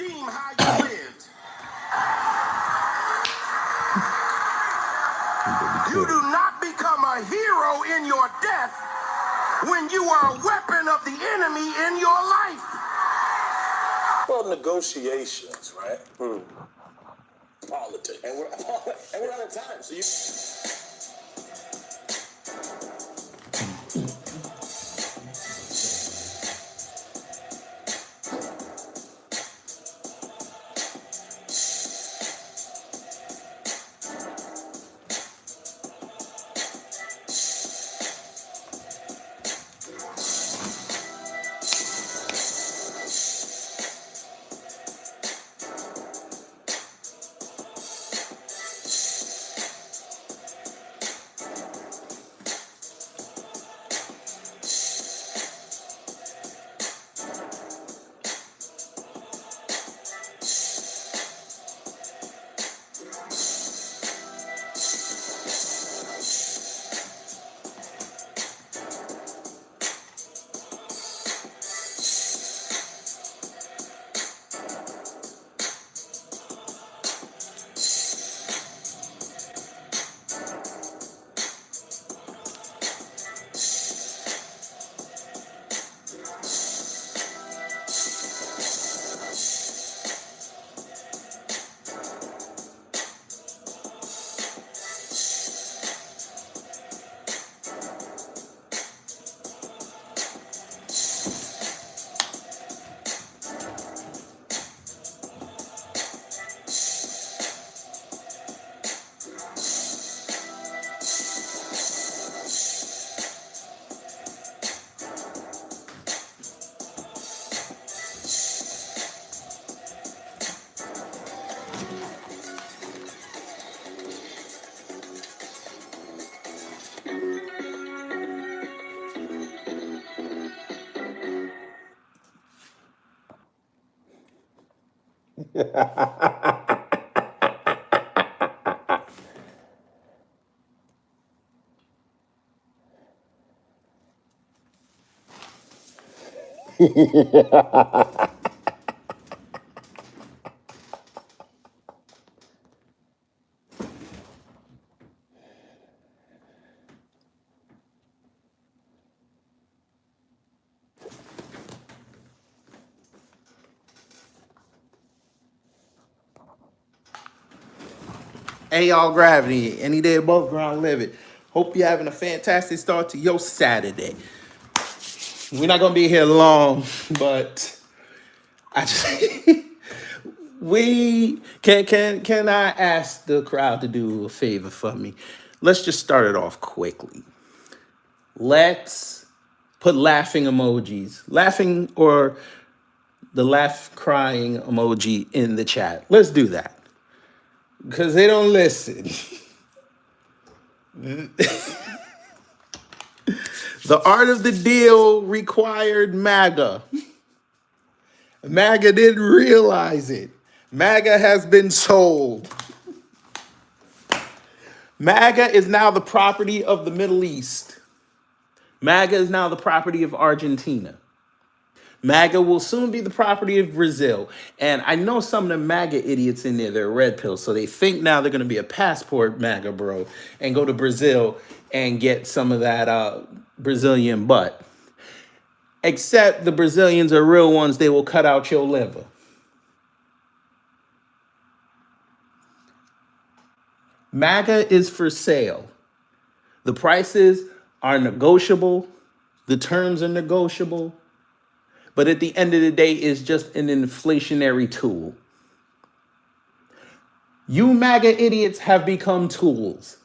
redeem how you lived. You do not become a hero in your death when you are a weapon of the enemy in your life. Well, negotiations, right? Politics. And we're out of time, so you... Hey, y'all, Gravity. Any day above ground, live it. Hope you're having a fantastic start to your Saturday. We're not gonna be here long, but I just we can I ask the crowd to do a favor for me? Let's just start it off quickly. Let's put laughing emojis, laughing or the laugh crying emoji in the chat. Let's do that because they don't listen. The art of the deal required MAGA. MAGA didn't realize it. MAGA has been sold. MAGA is now the property of the Middle East. MAGA is now the property of Argentina. MAGA will soon be the property of Brazil. And I know some of the MAGA idiots in there, they're red pills. So they think now they're going to be a passport MAGA bro and go to Brazil and get some of that Brazilian butt. Except the Brazilians are real ones. They will cut out your liver. MAGA is for sale. The prices are negotiable. The terms are negotiable. But at the end of the day, it's just an inflationary tool. You MAGA idiots have become tools.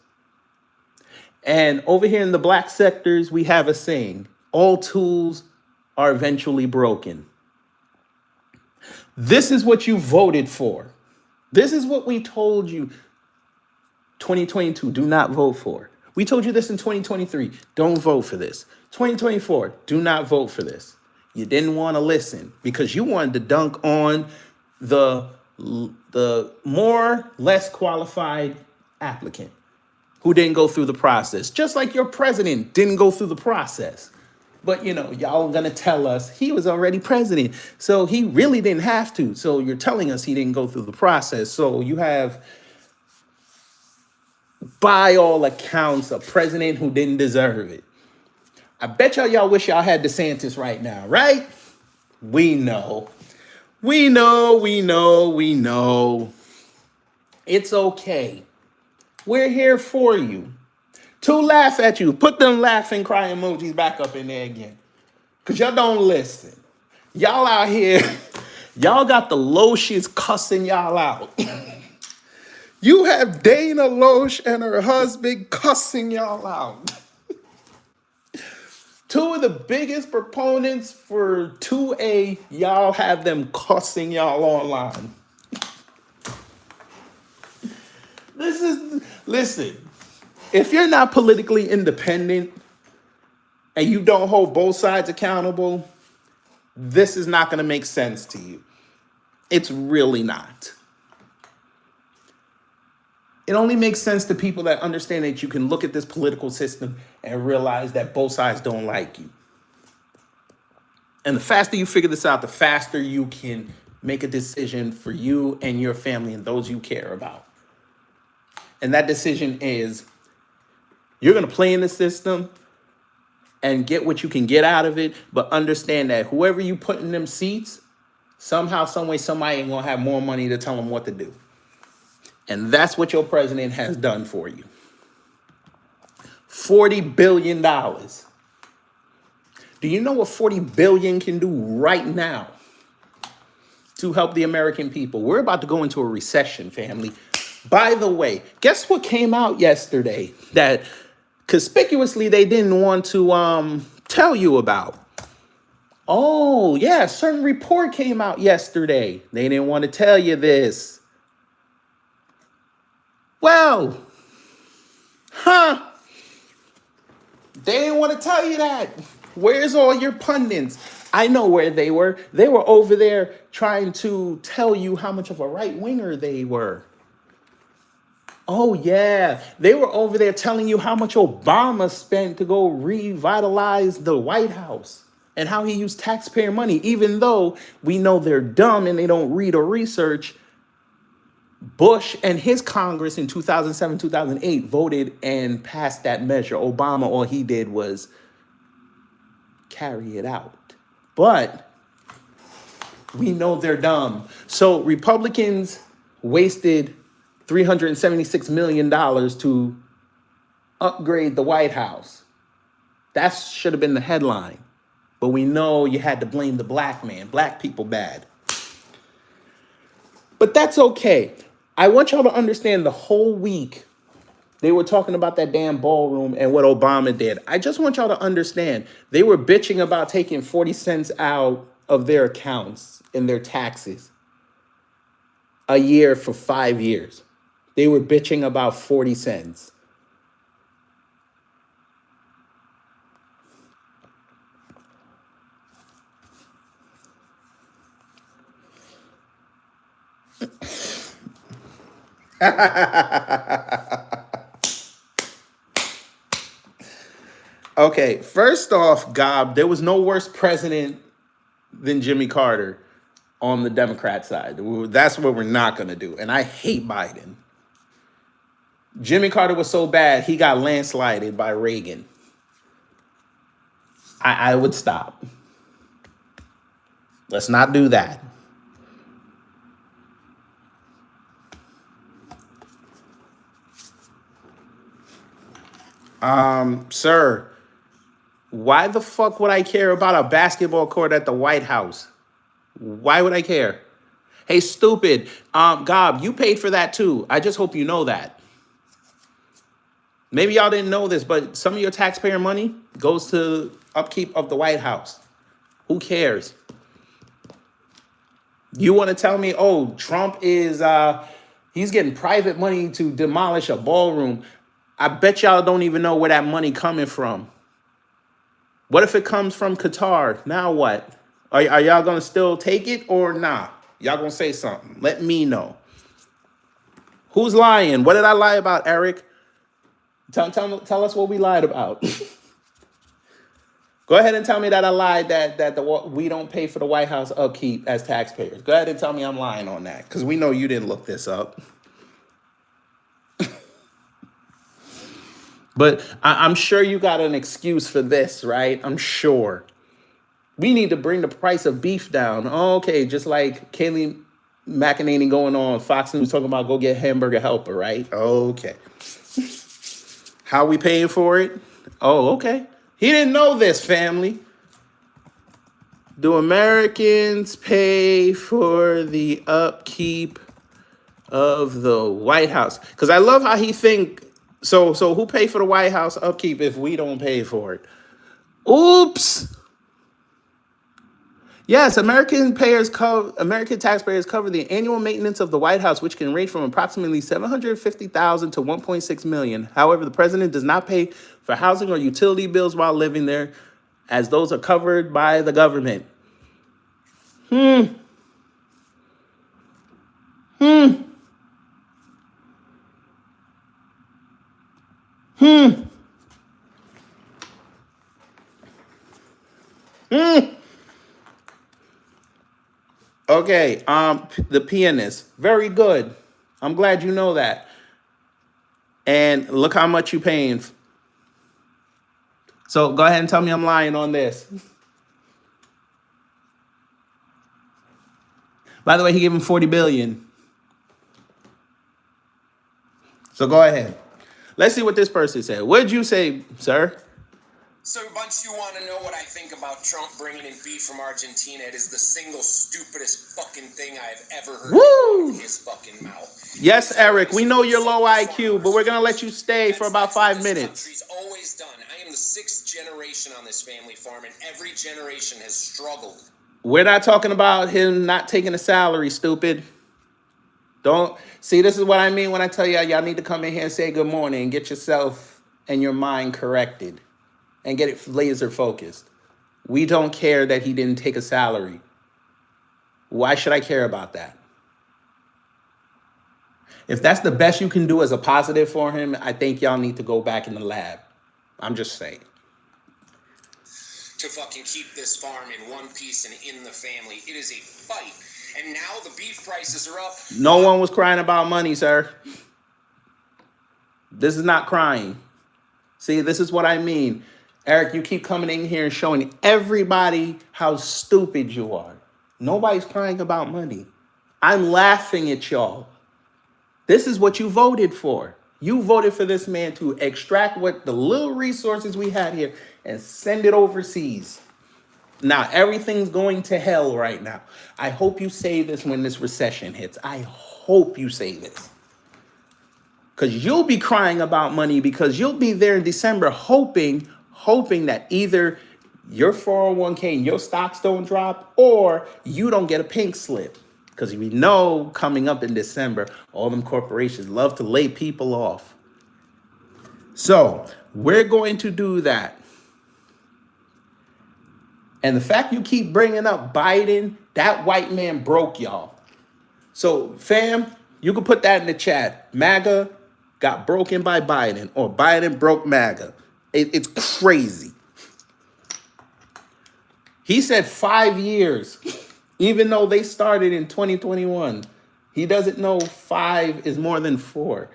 And over here in the black sectors, we have a saying, all tools are eventually broken. This is what you voted for. This is what we told you 2022, do not vote for. We told you this in 2023, don't vote for this. 2024, do not vote for this. You didn't want to listen because you wanted to dunk on the more less qualified applicant who didn't go through the process. Just like your president didn't go through the process. But y'all gonna tell us he was already president, so he really didn't have to. So you're telling us he didn't go through the process. So you have, by all accounts, a president who didn't deserve it. I bet y'all wish y'all had DeSantis right now, right? We know. We know, we know, we know. It's okay. We're here for you. To laugh at you. Put them laughing, cry emojis back up in there again. Because y'all don't listen. Y'all out here, y'all got the Loesch's cussing y'all out. You have Dana Loesch and her husband cussing y'all out. Two of the biggest proponents for 2A, y'all have them cussing y'all online. Listen, if you're not politically independent and you don't hold both sides accountable, this is not going to make sense to you. It's really not. It only makes sense to people that understand that you can look at this political system and realize that both sides don't like you. And the faster you figure this out, the faster you can make a decision for you and your family and those you care about. And that decision is, you're going to play in the system and get what you can get out of it, but understand that whoever you put in them seats, somehow, some way, somebody ain't going to have more money to tell them what to do. And that's what your president has done for you. $40 billion. Do you know what $40 billion can do right now to help the American people? We're about to go into a recession, family. By the way, guess what came out yesterday that conspicuously they didn't want to tell you about? Oh, yeah, a certain report came out yesterday. They didn't want to tell you this. Well, they didn't want to tell you that. Where's all your pundits? I know where they were. They were over there trying to tell you how much of a right-winger they were. Oh, yeah. They were over there telling you how much Obama spent to go revitalize the White House and how he used taxpayer money, even though we know they're dumb and they don't read or research. Bush and his Congress in 2007, 2008 voted and passed that measure. Obama, all he did was carry it out. But we know they're dumb. So Republicans wasted $376 million to upgrade the White House. That should have been the headline. But we know you had to blame the black man. Black people bad. But that's okay. I want y'all to understand the whole week they were talking about that damn ballroom and what Obama did. I just want y'all to understand they were bitching about taking 40 cents out of their accounts in their taxes a year for 5 years. They were bitching about 40 cents. Okay, first off, Gob, there was no worse president than Jimmy Carter on the Democrat side. That's what we're not going to do. And I hate Biden. Jimmy Carter was so bad, he got landslided by Reagan. I would stop. Let's not do that. Sir, why the fuck would I care about a basketball court at the White House? Why would I care? Hey, stupid. Gob, you paid for that too. I just hope you know that. Maybe y'all didn't know this, but some of your taxpayer money goes to upkeep of the White House. Who cares? You want to tell me, oh, Trump is, he's getting private money to demolish a ballroom. I bet y'all don't even know where that money coming from. What if it comes from Qatar? Now what? Are y'all going to still take it or not? Y'all going to say something. Let me know. Who's lying? What did I lie about, Eric? Tell us what we lied about. Go ahead and tell me that I lied, we don't pay for the White House upkeep as taxpayers. Go ahead and tell me I'm lying on that, because we know you didn't look this up. But I'm sure you got an excuse for this, right? I'm sure. We need to bring the price of beef down. Okay, just like Kaylee McEnany going on Fox News talking about go get Hamburger Helper, right? Okay. How we paying for it? Oh, okay. He didn't know this, family. Do Americans pay for the upkeep of the White House? Because I love how he think. So who pay for the White House upkeep if we don't pay for it? Oops. Yes, American taxpayers cover the annual maintenance of the White House, which can range from approximately $750,000 to $1.6 million. However, the president does not pay for housing or utility bills while living there, as those are covered by the government. Okay, the pianist, very good. I'm glad you know that. And look how much you paying. So go ahead and tell me I'm lying on this. By the way, he gave him $40 billion. So go ahead. Let's see what this person said. What did you say, sir? So once you want to know what I think about Trump bringing in beef from Argentina, it is the single stupidest fucking thing I've ever heard Woo! out of his fucking mouth. Yes, Eric, we know you're low IQ, but we're going to let you stay for about 5 minutes. Country's always done. I am the 6th generation on this family farm, and every generation has struggled. We're not talking about him not taking a salary, stupid. Don't see, this is what I mean when I tell y'all need to come in here and say good morning and get yourself and your mind corrected and get it laser focused. We don't care that he didn't take a salary. Why should I care about that? If that's the best you can do as a positive for him, I think y'all need to go back in the lab. I'm just saying. To fucking keep this farm in one piece and in the family. It is a fight. And now the beef prices are up. No one was crying about money, sir. This is not crying. See, this is what I mean. Eric, you keep coming in here and showing everybody how stupid you are. Nobody's crying about money. I'm laughing at y'all. This is what you voted for. You voted for this man to extract what the little resources we had here and send it overseas. Now, everything's going to hell right now. I hope you say this when this recession hits. I hope you say this. Because you'll be crying about money because you'll be there in December hoping that either your 401k and your stocks don't drop or you don't get a pink slip. Because we know coming up in December, all them corporations love to lay people off. So we're going to do that. And the fact you keep bringing up Biden, that white man broke y'all. So fam, you can put that in the chat. MAGA got broken by Biden or Biden broke MAGA. It's crazy. He said 5 years, even though they started in 2021. He doesn't know 5 is more than 4.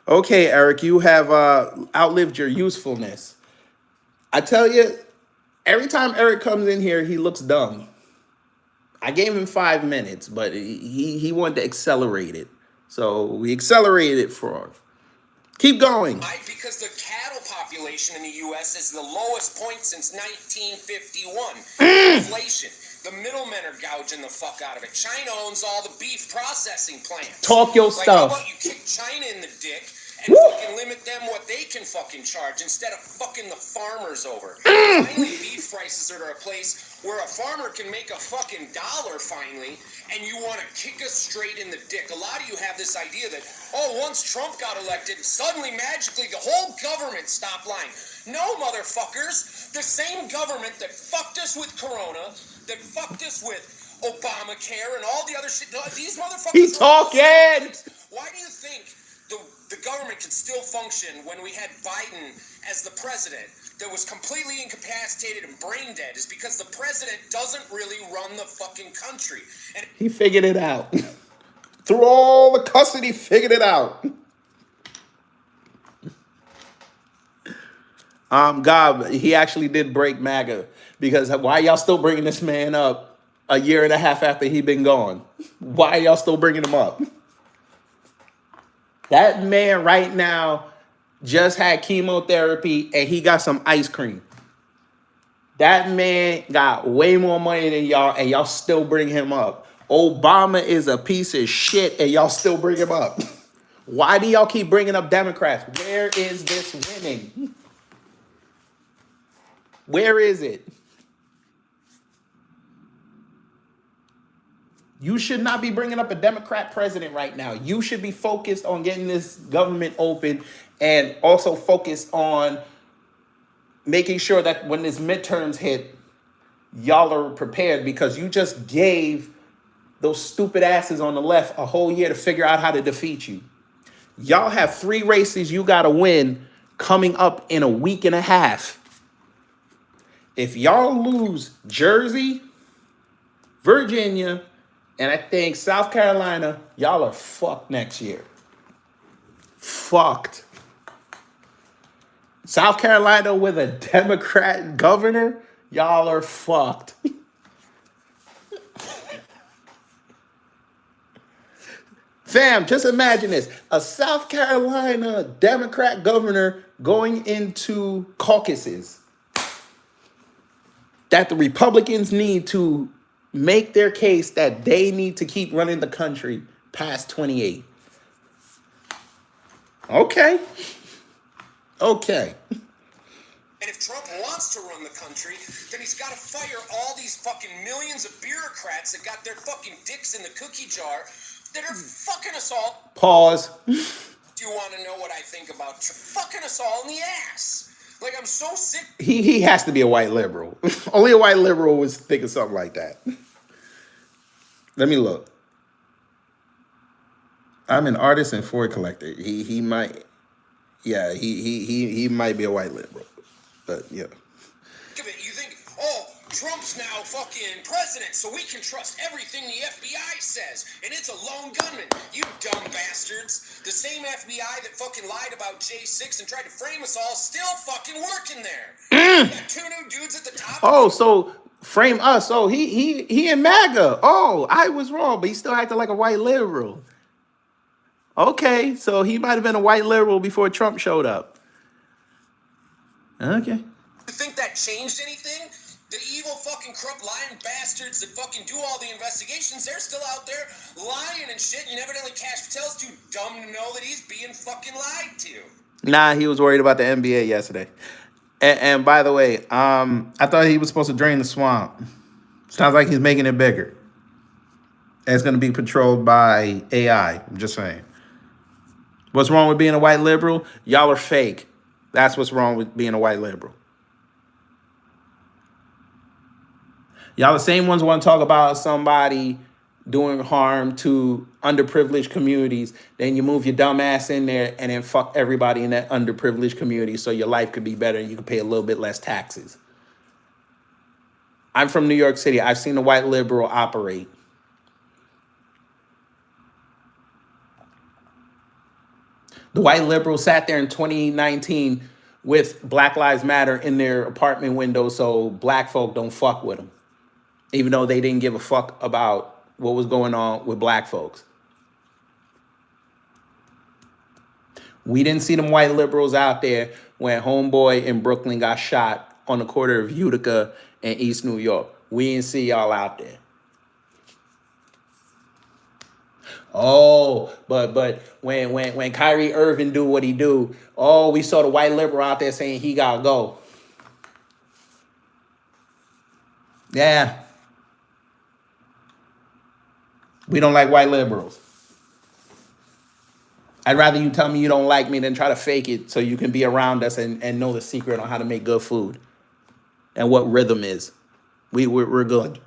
Okay, Eric, you have outlived your usefulness. I tell you, every time Eric comes in here, he looks dumb. I gave him 5 minutes, but he wanted to accelerate it. So we accelerated it for him. Keep going. Why? Because the cattle population in the U.S. is the lowest point since 1951. Inflation. The middlemen are gouging the fuck out of it. China owns all the beef processing plants. Talk your stuff. How about you kick China in the dick and fucking limit them what they can fucking charge instead of fucking the farmers over. Finally, beef prices are at a place where a farmer can make a fucking dollar finally, and you want to kick us straight in the dick. A lot of you have this idea that, oh, once Trump got elected, suddenly, magically, the whole government stopped lying. No, motherfuckers. The same government that fucked us with Corona, that fucked us with Obamacare and all the other shit. These motherfuckers. He talking. Why do you think the government could still function when we had Biden as the president? that was completely incapacitated and brain dead is because the president doesn't really run the fucking country. And He figured it out. Through all the cussing, he figured it out. God, he actually did break MAGA, because why y'all still bringing this man up a year and a half after he been gone? Why y'all still bringing him up? That man right now just had chemotherapy and he got some ice cream. That man got way more money than y'all, and y'all still bring him up. Obama is a piece of shit, and y'all still bring him up. Why do y'all keep bringing up Democrats? Where is this winning? Where is it? You should not be bringing up a Democrat president right now. You should be focused on getting this government open, and also focused on making sure that when this midterms hit, y'all are prepared, because you just gave those stupid asses on the left a whole year to figure out how to defeat you. Y'all have 3 races you got to win coming up in a week and a half. If y'all lose Jersey, Virginia, and I think South Carolina, y'all are fucked next year. Fucked. South Carolina with a Democrat governor, y'all are fucked. Fam, just imagine this. A South Carolina Democrat governor going into caucuses that the Republicans need to make their case that they need to keep running the country past 28. Okay. Okay. And if Trump wants to run the country, then he's got to fire all these fucking millions of bureaucrats that got their fucking dicks in the cookie jar that are fucking us all. Pause. Do you want to know what I think about fucking us all in the ass? Like, I'm so sick. He has to be a white liberal. Only a white liberal was thinking something like that. Let me look. I'm an artist and Ford collector. He might, yeah, he might be a white liberal, but yeah. You think, oh, Trump's now fucking president, so we can trust everything the FBI says, and it's a lone gunman. You dumb bastards. The same FBI that fucking lied about J6 and tried to frame us all still fucking working there. We got 2 new dudes at the top. Oh, so frame us. Oh, he in MAGA. Oh, I was wrong, but he still acted like a white liberal. Okay, so he might have been a white liberal before Trump showed up. Okay. You think that changed anything? The evil fucking corrupt lying bastards that fucking do all the investigations, they're still out there lying and shit, and evidently Cash Patel's too dumb to know that he's being fucking lied to. Nah, he was worried about the NBA yesterday. And by the way, I thought he was supposed to drain the swamp. Sounds like he's making it bigger. And it's going to be patrolled by AI. I'm just saying. What's wrong with being a white liberal? Y'all are fake. That's what's wrong with being a white liberal. Y'all the same ones want to talk about somebody doing harm to underprivileged communities. Then you move your dumb ass in there and then fuck everybody in that underprivileged community so your life could be better and you can pay a little bit less taxes. I'm from New York City. I've seen the white liberal operate. The white liberal sat there in 2019 with Black Lives Matter in their apartment window so black folk don't fuck with them, even though they didn't give a fuck about what was going on with black folks. We didn't see them white liberals out there when homeboy in Brooklyn got shot on the corner of Utica and East New York. We didn't see y'all out there. Oh, but when Kyrie Irving do what he do, oh, we saw the white liberal out there saying he gotta go. Yeah. We don't like white liberals. I'd rather you tell me you don't like me than try to fake it so you can be around us and know the secret on how to make good food and what rhythm is. We're good.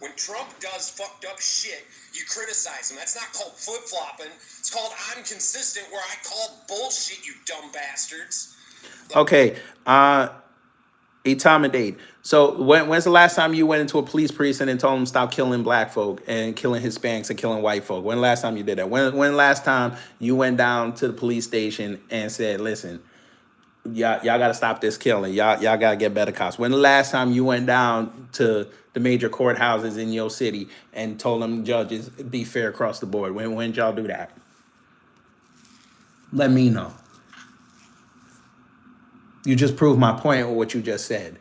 When Trump does fucked up shit, you you criticize them. That's not called flip-flopping. It's called I'm consistent, where I called bullshit, you dumb bastards. Okay, a time and date. So when's the last time you went into a police precinct and told them stop killing black folk and killing Hispanics and killing white folk? When the last time you did that? When last time you went down to the police station and said, listen, y'all got to stop this killing. Y'all got to get better cops. When the last time you went down to the major courthouses in your city and told them judges be fair across the board? When did y'all do that? Let me know. You just proved my point with what you just said.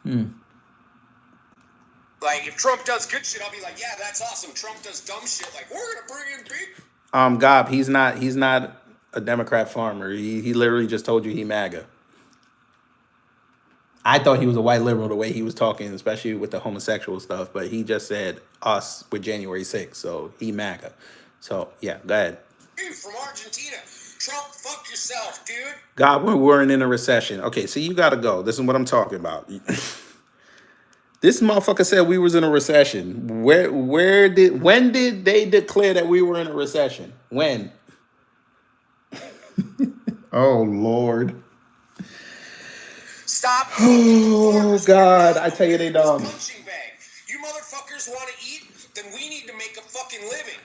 Like, if Trump does good shit, I'll be like, yeah, that's awesome. Trump does dumb shit. Like, we're gonna bring in big. Gob, he's not a Democrat farmer. He literally just told you he MAGA. I thought he was a white liberal the way he was talking, especially with the homosexual stuff, but he just said us with January 6th, so he MAGA. So, yeah, go ahead. Dude, from Argentina. Trump, fuck yourself, dude. God, we weren't in a recession. Okay, so you got to go. This is what I'm talking about. This motherfucker said we was in a recession. When did they declare that we were in a recession? When? Oh, Lord. Stop. Oh, God. I tell you, they dumb. Punching bag. You motherfuckers want to eat? Then we need to make a fucking living.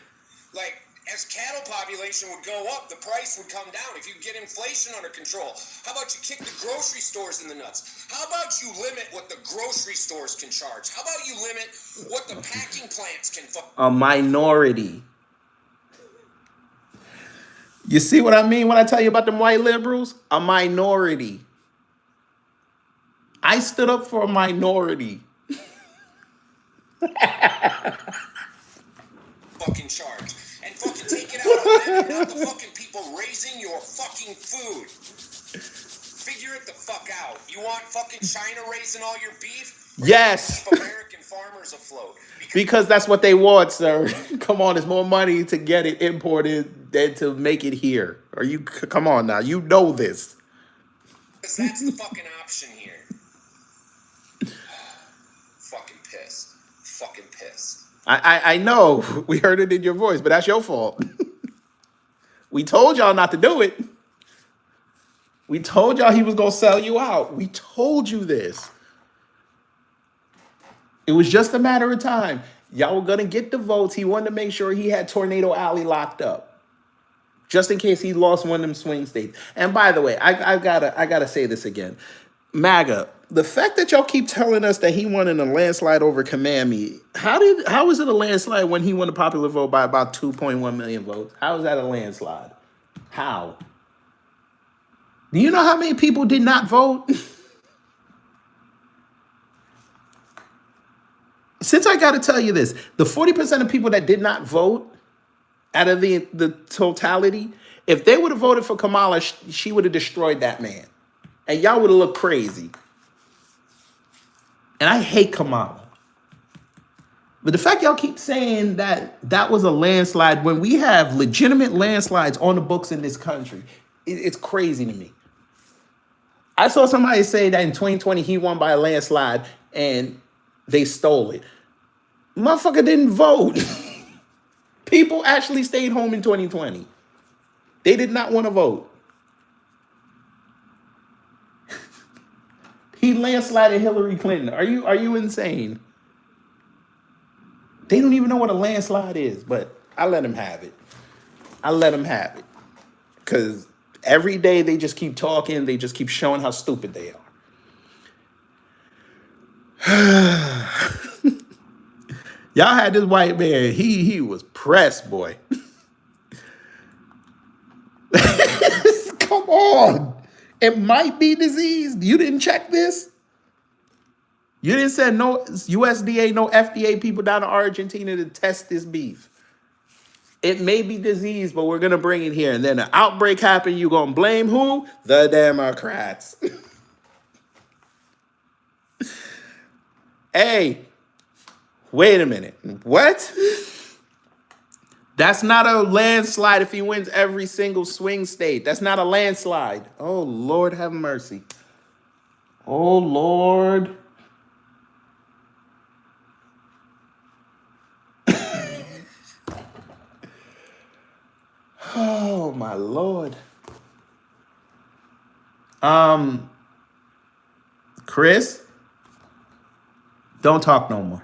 Like, as cattle population would go up, the price would come down. If you get inflation under control, how about you kick the grocery stores in the nuts? How about you limit what the grocery stores can charge? How about you limit what the packing plants can A minority. You see what I mean when I tell you about them white liberals? A minority. I stood up for a minority. fucking charge. And fucking take it out on them, not the fucking people raising your fucking food. Figure it the fuck out. You want fucking China raising all your beef? Yes. Keep American farmers afloat. Because that's what they want, sir. Come on, there's more money to get it imported than to make it here. Or you, come on now, you know this. Because that's the fucking option here. Fucking pissed. Fucking pissed. I know. We heard it in your voice, but that's your fault. We told y'all not to do it. We told y'all he was going to sell you out. We told you this. It was just a matter of time. Y'all were going to get the votes. He wanted to make sure he had Tornado Alley locked up, just in case he lost one of them swing states. And by the way, I gotta say this again. MAGA, the fact that y'all keep telling us that he won in a landslide over Kamami, how is it a landslide when he won the popular vote by about 2.1 million votes? How is that a landslide? How? Do you know how many people did not vote? Since I got to tell you this, the 40% of people that did not vote out of the totality, if they would have voted for Kamala, she would have destroyed that man. And y'all would have looked crazy. And I hate Kamala. But the fact y'all keep saying that that was a landslide when we have legitimate landslides on the books in this country, it's crazy to me. I saw somebody say that in 2020 he won by a landslide and they stole it. Motherfucker didn't vote. People actually stayed home in 2020. They did not want to vote. He landslided Hillary Clinton. Are you insane? They don't even know what a landslide is, but I let him have it. I let him have it. Because every day they just keep talking. They just keep showing how stupid they are. Y'all had this white man. He was pressed, boy. Come on. It might be diseased. You didn't check this? You didn't send no USDA, no FDA people down to Argentina to test this beef. It may be diseased, but we're going to bring it here. And then an outbreak happened. You're going to blame who? The Democrats. Hey, wait a minute. What? That's not a landslide if he wins every single swing state. That's not a landslide. Oh, Lord have mercy. Oh, Lord. Oh, my Lord. Chris, don't talk no more.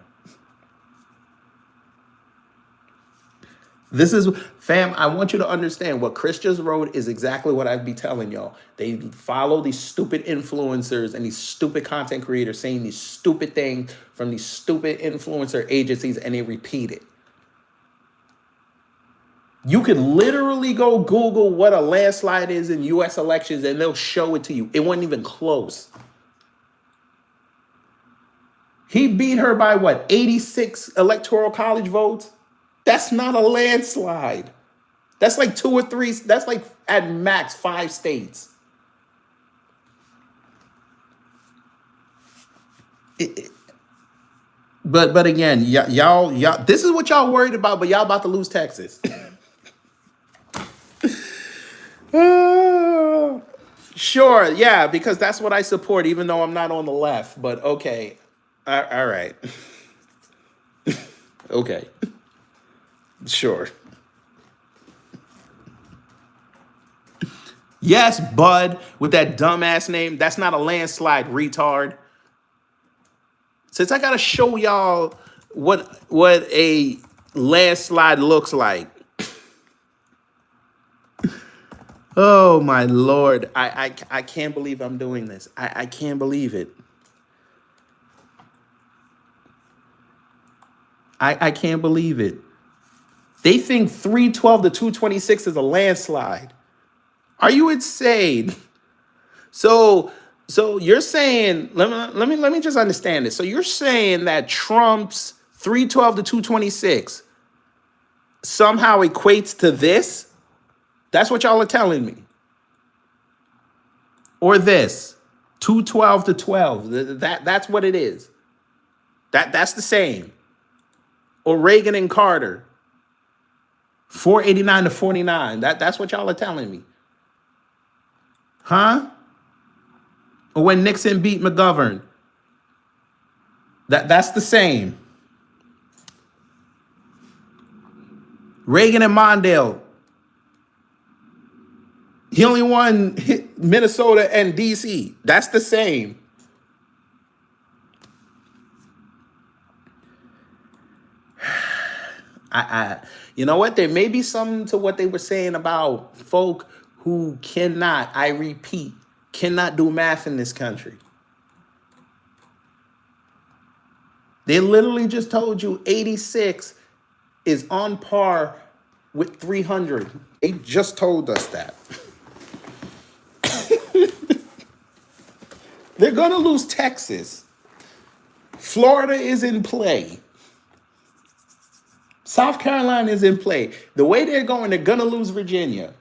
This is, fam, I want you to understand what Chris just wrote is exactly what I'd be telling y'all. They follow these stupid influencers and these stupid content creators saying these stupid things from these stupid influencer agencies, and they repeat it. You could literally go Google what a landslide is in US elections and they'll show it to you. It wasn't even close. He beat her by what, 86 electoral college votes? That's not a landslide. That's like 2 or 3. That's like at max 5 states. But again, y'all, this is what y'all worried about, but y'all about to lose Texas. Sure, yeah, because that's what I support, even though I'm not on the left. But okay, all right, okay, sure. Yes, Bud, with that dumbass name. That's not a landslide, retard. Since I gotta show y'all what a landslide looks like. Oh my Lord. I can't believe I'm doing this. I can't believe it. I can't believe it. They think 312 to 226 is a landslide. Are you insane? So you're saying, let me just understand this. So you're saying that Trump's 312 to 226 somehow equates to this? That's what y'all are telling me. Or this, 212 to 12. That's what it is. That's the same. Or Reagan and Carter, 489 to 49. That's what y'all are telling me. Huh? Or when Nixon beat McGovern. That's the same. Reagan and Mondale. He only won Minnesota and DC. That's the same. You know what? There may be something to what they were saying about folk who cannot, I repeat, cannot do math in this country. They literally just told you 86 is on par with 300. They just told us that. They're going to lose Texas. Florida is in play. South Carolina is in play. The way they're going to lose Virginia.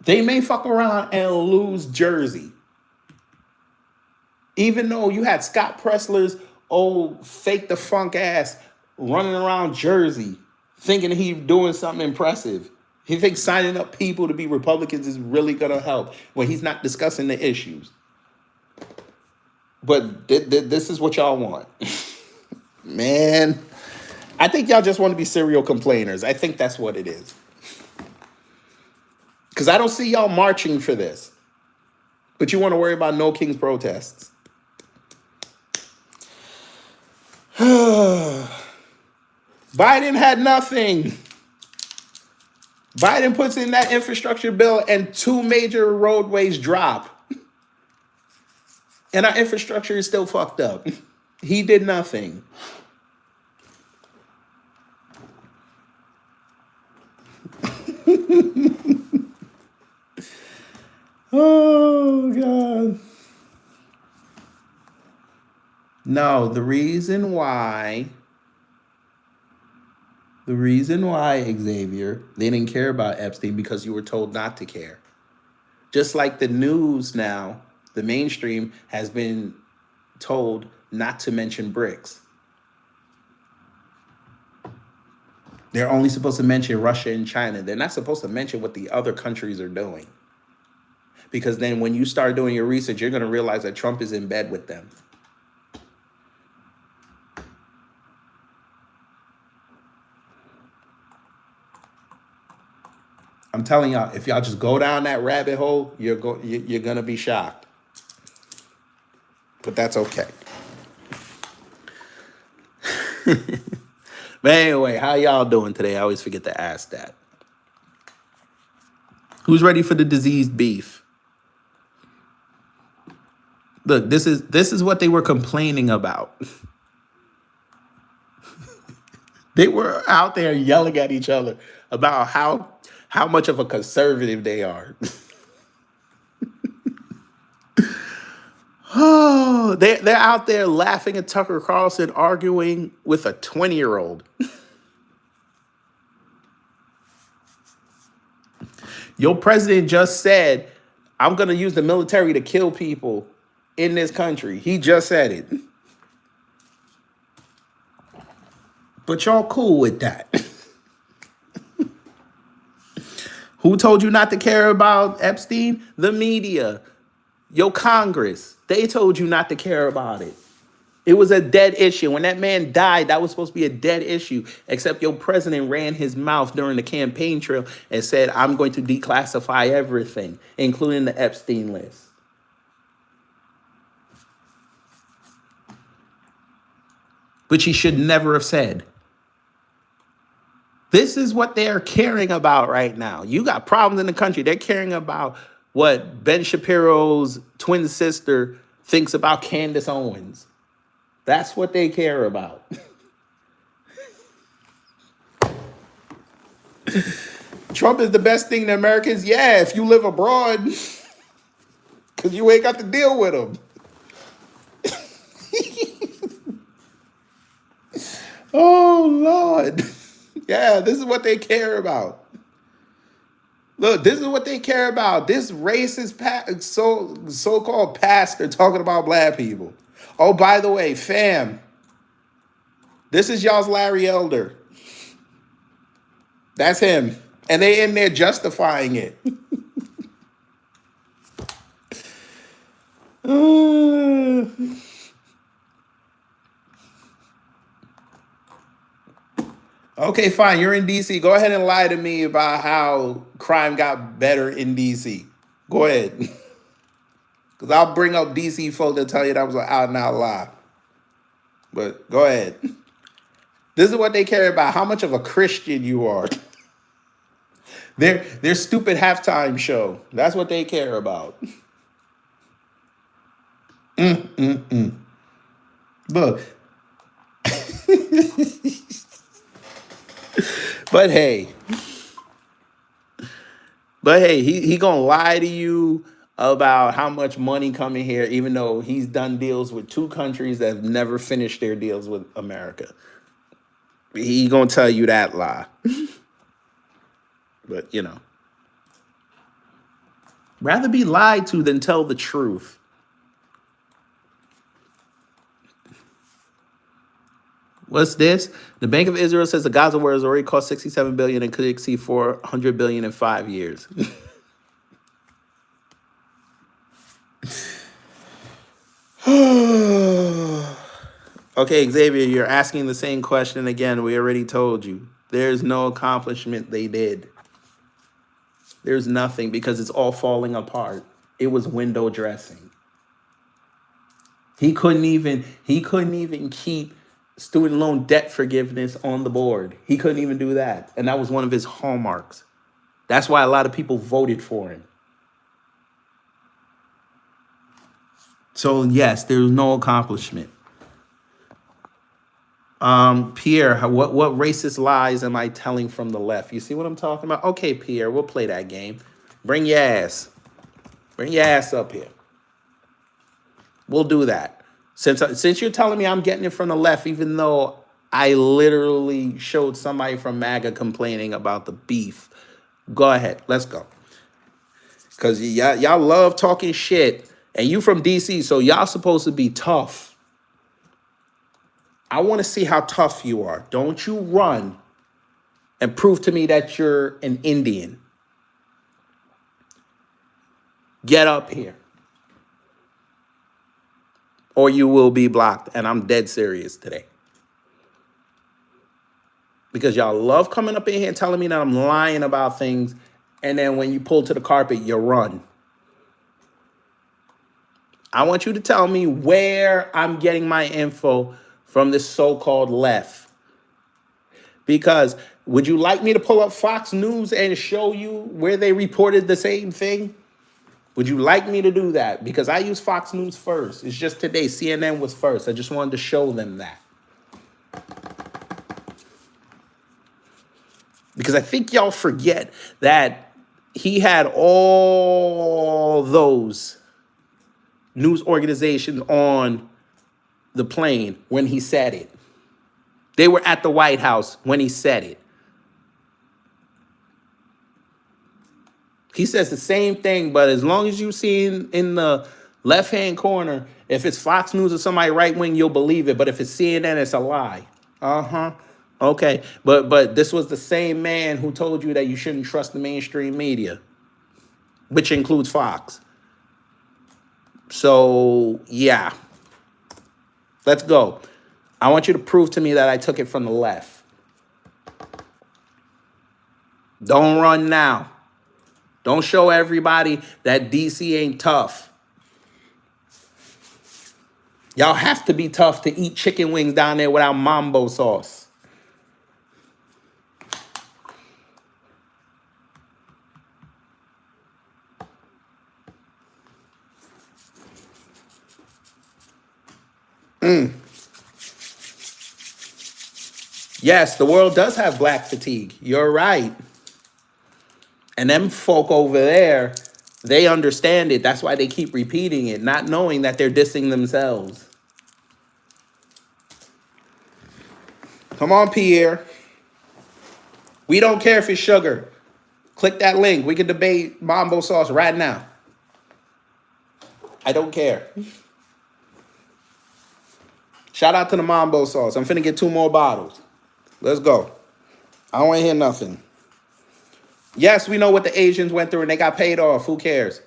They may fuck around and lose Jersey. Even though you had Scott Pressler's old fake the funk ass running around Jersey thinking he doing something impressive. He thinks signing up people to be Republicans is really going to help when he's not discussing the issues. But this is what y'all want. Man, I think y'all just want to be serial complainers. I think that's what it is. Because I don't see y'all marching for this. But you want to worry about no King's protests. Biden had nothing. Biden puts in that infrastructure bill and 2 major roadways drop. And our infrastructure is still fucked up. He did nothing. Oh, God. No, the reason why, Xavier, they didn't care about Epstein because you were told not to care. Just like the news now, the mainstream has been told not to mention BRICS. They're only supposed to mention Russia and China. They're not supposed to mention what the other countries are doing. Because then when you start doing your research, you're going to realize that Trump is in bed with them. I'm telling y'all, if y'all just go down that rabbit hole, you're going to be shocked. But that's okay. But anyway, how y'all doing today? I always forget to ask that. Who's ready for the diseased beef? Look, this is what they were complaining about. They were out there yelling at each other about how much of a conservative they are. Oh, they're out there laughing at Tucker Carlson arguing with a 20-year-old. Your president just said, I'm going to use the military to kill people in this country. He just said it. But y'all cool with that. Who told you not to care about Epstein? The media. Your Congress. They told you not to care about it. It was a dead issue. When that man died, that was supposed to be a dead issue, except your president ran his mouth during the campaign trail and said, I'm going to declassify everything, including the Epstein list. Which he should never have said. This is what they're caring about right now. You got problems in the country. They're caring about what Ben Shapiro's twin sister thinks about Candace Owens. That's what they care about. Trump is the best thing to Americans. Yeah, if you live abroad, because you ain't got to deal with him. Oh, Lord. Yeah, this is what they care about. Look, this is what they care about. This racist so-called pastor talking about black people. Oh, by the way, fam, this is y'all's Larry Elder. That's him. And they in there justifying it. Okay, fine. You're in D.C. Go ahead and lie to me about how crime got better in D.C. Go ahead. Because I'll bring up D.C. folk to tell you that was an out and out lie. But go ahead. This is what they care about. How much of a Christian you are. Their stupid halftime show. That's what they care about. Look. But hey, he gonna lie to you about how much money coming here, even though he's done deals with two countries that have never finished their deals with America. He gonna tell you that lie. But, you know, rather be lied to than tell the truth. What's this? The Bank of Israel says the Gaza war has already cost $67 billion and could exceed $400 billion in 5 years. Okay, Xavier, you're asking the same question again. We already told you. There's no accomplishment they did. There's nothing because it's all falling apart. It was window dressing. He couldn't even keep student loan debt forgiveness on the board. He couldn't even do that. And that was one of his hallmarks. That's why a lot of people voted for him. So yes, there's no accomplishment. Pierre, what racist lies am I telling from the left? You see what I'm talking about? Okay, Pierre, we'll play that game. Bring your ass. Bring your ass up here. We'll do that. Since you're telling me I'm getting it from the left, even though I literally showed somebody from MAGA complaining about the beef. Go ahead. Let's go. Because y'all love talking shit. And you from D.C., so y'all supposed to be tough. I want to see how tough you are. Don't you run and prove to me that you're an Indian. Get up here, or you will be blocked. And I'm dead serious today. Because y'all love coming up in here and telling me that I'm lying about things. And then when you pull to the carpet, you run. I want you to tell me where I'm getting my info from this so-called left. Because would you like me to pull up Fox News and show you where they reported the same thing? Would you like me to do that? Because I use Fox News first. It's just today, CNN was first. I just wanted to show them that. Because I think y'all forget that he had all those news organizations on the plane when he said it. They were at the White House when he said it. He says the same thing, but as long as you see in the left-hand corner, if it's Fox News or somebody right-wing, you'll believe it. But if it's CNN, it's a lie. Uh-huh. Okay. But this was the same man who told you that you shouldn't trust the mainstream media, which includes Fox. So, yeah. Let's go. I want you to prove to me that I took it from the left. Don't run now. Don't show everybody that DC ain't tough. Y'all have to be tough to eat chicken wings down there without mambo sauce. Yes, the world does have black fatigue. You're right. And them folk over there, they understand it. That's why they keep repeating it, not knowing that they're dissing themselves. Come on, Pierre. We don't care if it's sugar. Click that link. We can debate mambo sauce right now. I don't care. Shout out to the mambo sauce. I'm finna get 2 more bottles. Let's go. I don't want to hear nothing. Yes, we know what the Asians went through and they got paid off. Who cares?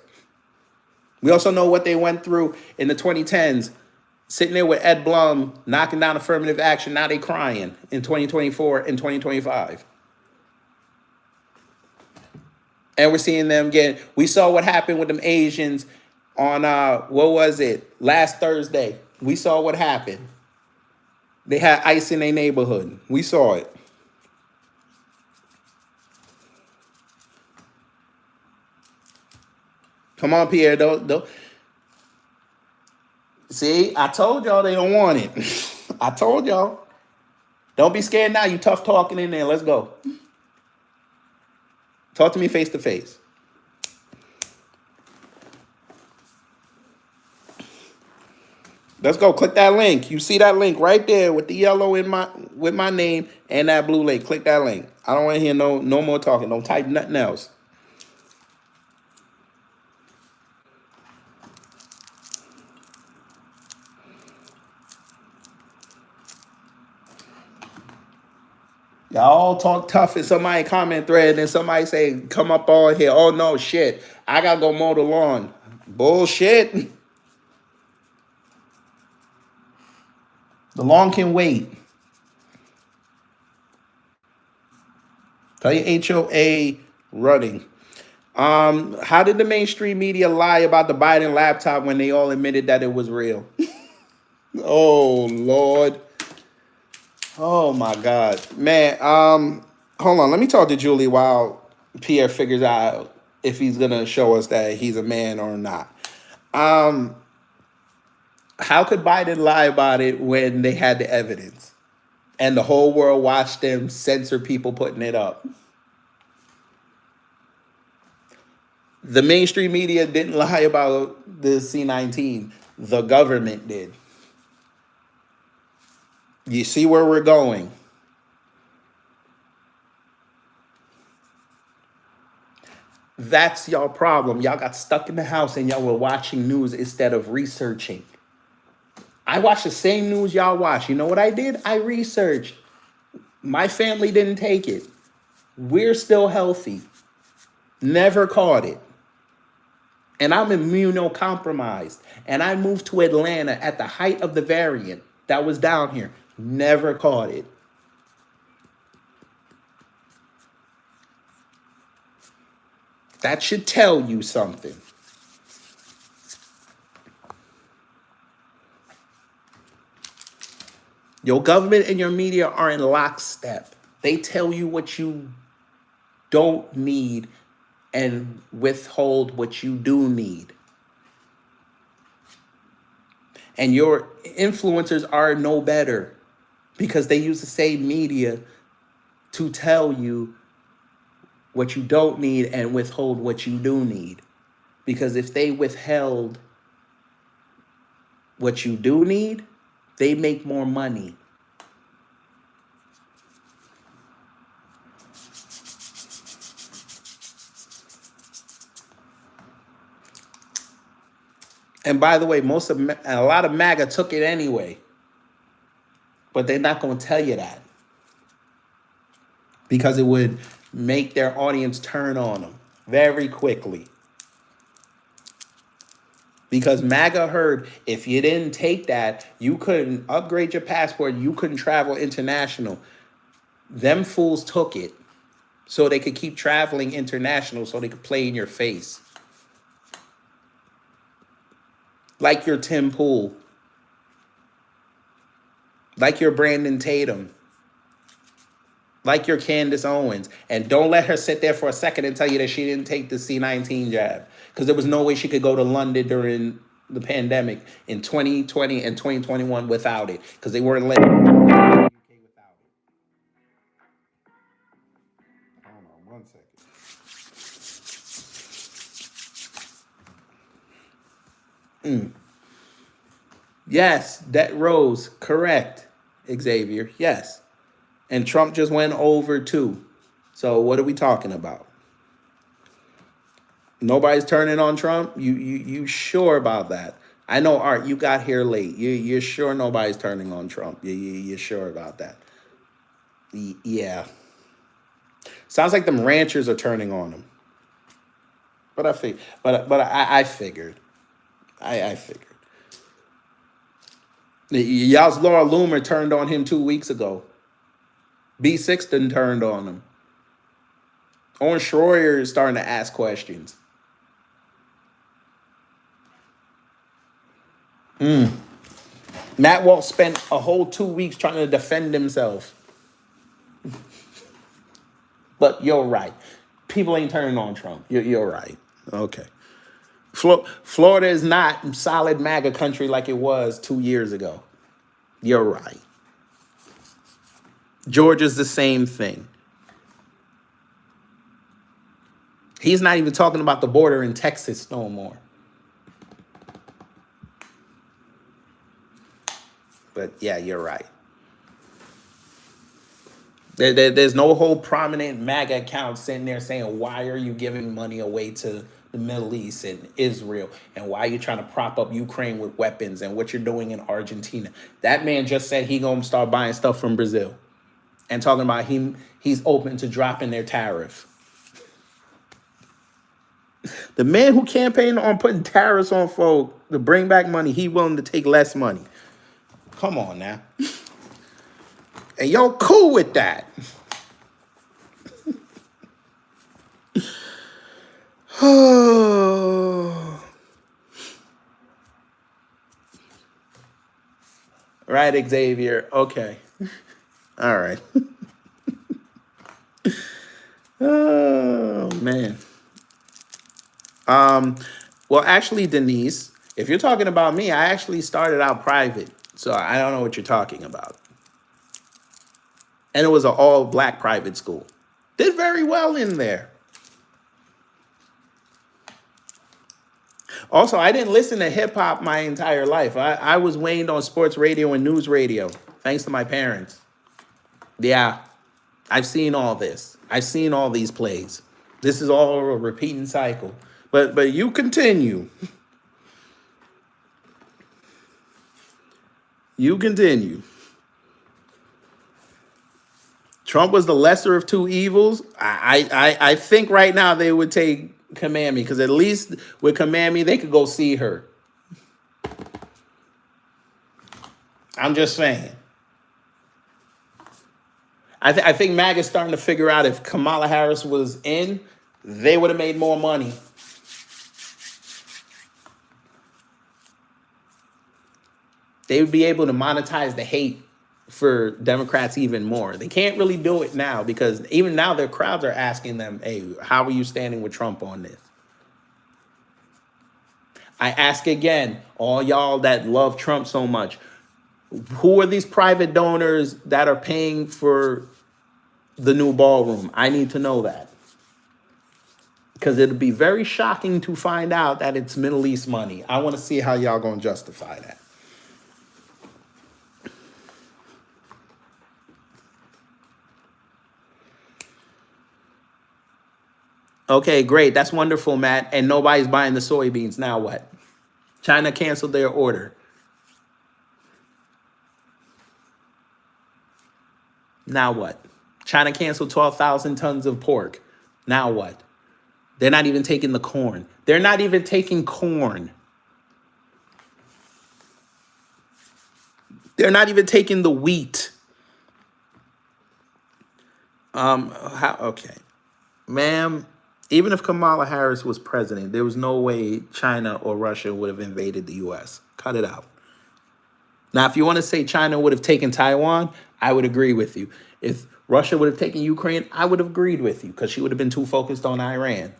We also know what they went through in the 2010s, sitting there with Ed Blum, knocking down affirmative action. Now they crying in 2024 and 2025. And we're seeing them again. We saw what happened with them Asians on, what was it? Last Thursday. We saw what happened. They had ICE in their neighborhood. We saw it. Come on, Pierre. Don't. See, I told y'all they don't want it. I told y'all. Don't be scared now. You tough talking in there. Let's go. Talk to me face to face. Let's go. Click that link. You see that link right there with the yellow in with my name and that blue link. Click that link. I don't want to hear no more talking. Don't type nothing else. Y'all talk tough in somebody comment thread, and somebody say, come up on here. Oh, no, shit. I got to go mow the lawn. Bullshit. The lawn can wait. Tell your HOA running. How did the mainstream media lie about the Biden laptop when they all admitted that it was real? Oh, Lord. Oh my God, man. Hold on. Let me talk to Julie while Pierre figures out if he's gonna show us that he's a man or not. How could Biden lie about it when they had the evidence and the whole world watched them censor people putting it up? The mainstream media didn't lie about the C-19. The government did. You see where we're going. That's y'all problem. Y'all got stuck in the house and y'all were watching news instead of researching. I watched the same news y'all watch. You know what I did? I researched. My family didn't take it. We're still healthy. Never caught it. and I'm immunocompromised, and I moved to Atlanta at the height of the variant that was down here, never caught it. That should tell you something. Your government and your media are in lockstep. They tell you what you don't need and withhold what you do need. And your influencers are no better because they use the same media to tell you what you don't need and withhold what you do need. Because if they withheld what you do need, they make more money. And by the way, a lot of MAGA took it anyway. But they're not going to tell you that. Because it would make their audience turn on them very quickly. Because MAGA heard if you didn't take that, you couldn't upgrade your passport, you couldn't travel international. Them fools took it so they could keep traveling international so they could play in your face. Like your Tim Pool. Like your Brandon Tatum. Like your Candace Owens. And don't let her sit there for a second and tell you that she didn't take the C-19 jab. Because there was no way she could go to London during the pandemic in 2020 and 2021 without it. Because they weren't letting her go to the UK without it. Hold on 1 second. Yes, that rose. Correct, Xavier. Yes. And Trump just went over too. So what are we talking about? Nobody's turning on Trump? You sure about that? I know, Art, you got here late. You're sure nobody's turning on Trump? You're sure about that? Yeah. Sounds like them ranchers are turning on him. But I figured. I figured. I figured. Y'all's Laura Loomer turned on him 2 weeks ago. B. Sixton turned on him. Owen Schroyer is starting to ask questions. Matt Walsh spent a whole 2 weeks trying to defend himself. But you're right. People ain't turning on Trump. You're right. Okay. Florida is not solid MAGA country like it was 2 years ago. You're right. Georgia's the same thing. He's not even talking about the border in Texas no more. But yeah, you're right. There's no whole prominent MAGA account sitting there saying, why are you giving money away to the Middle East and Israel? And why are you trying to prop up Ukraine with weapons and what you're doing in Argentina? That man just said he going to start buying stuff from Brazil and talking about he's open to dropping their tariff. The man who campaigned on putting tariffs on folk to bring back money, he willing to take less money. Come on now. And y'all cool with that. Right, Xavier. Okay. All right. Oh, man. Well, actually, Denise, if you're talking about me, I actually started out private. So I don't know what you're talking about. And it was an all-black private school. Did very well in there. Also, I didn't listen to hip-hop my entire life. I was weaned on sports radio and news radio, thanks to my parents. Yeah, I've seen all this. I've seen all these plays. This is all a repeating cycle. But you continue. You continue. Trump was the lesser of two evils. I think right now they would take Command Me, because at least with Command Me, they could go see her. I'm just saying. I think MAGA's starting to figure out if Kamala Harris was in, they would have made more money. They would be able to monetize the hate for Democrats even more. They can't really do it now because even now their crowds are asking them, hey, how are you standing with Trump on this? I ask again, all y'all that love Trump so much, who are these private donors that are paying for the new ballroom? I need to know that. Because it'll be very shocking to find out that it's Middle East money. I want to see how y'all going to justify that. Okay, great. That's wonderful, Matt. And nobody's buying the soybeans. Now what? China canceled their order. Now what? China canceled 12,000 tons of pork. Now what? They're not even taking the corn. They're not even taking corn. They're not even taking the wheat. Okay. Ma'am, even if Kamala Harris was president, there was no way China or Russia would have invaded the U.S. Cut it out. Now, if you want to say China would have taken Taiwan, I would agree with you. If Russia would have taken Ukraine, I would have agreed with you because she would have been too focused on Iran.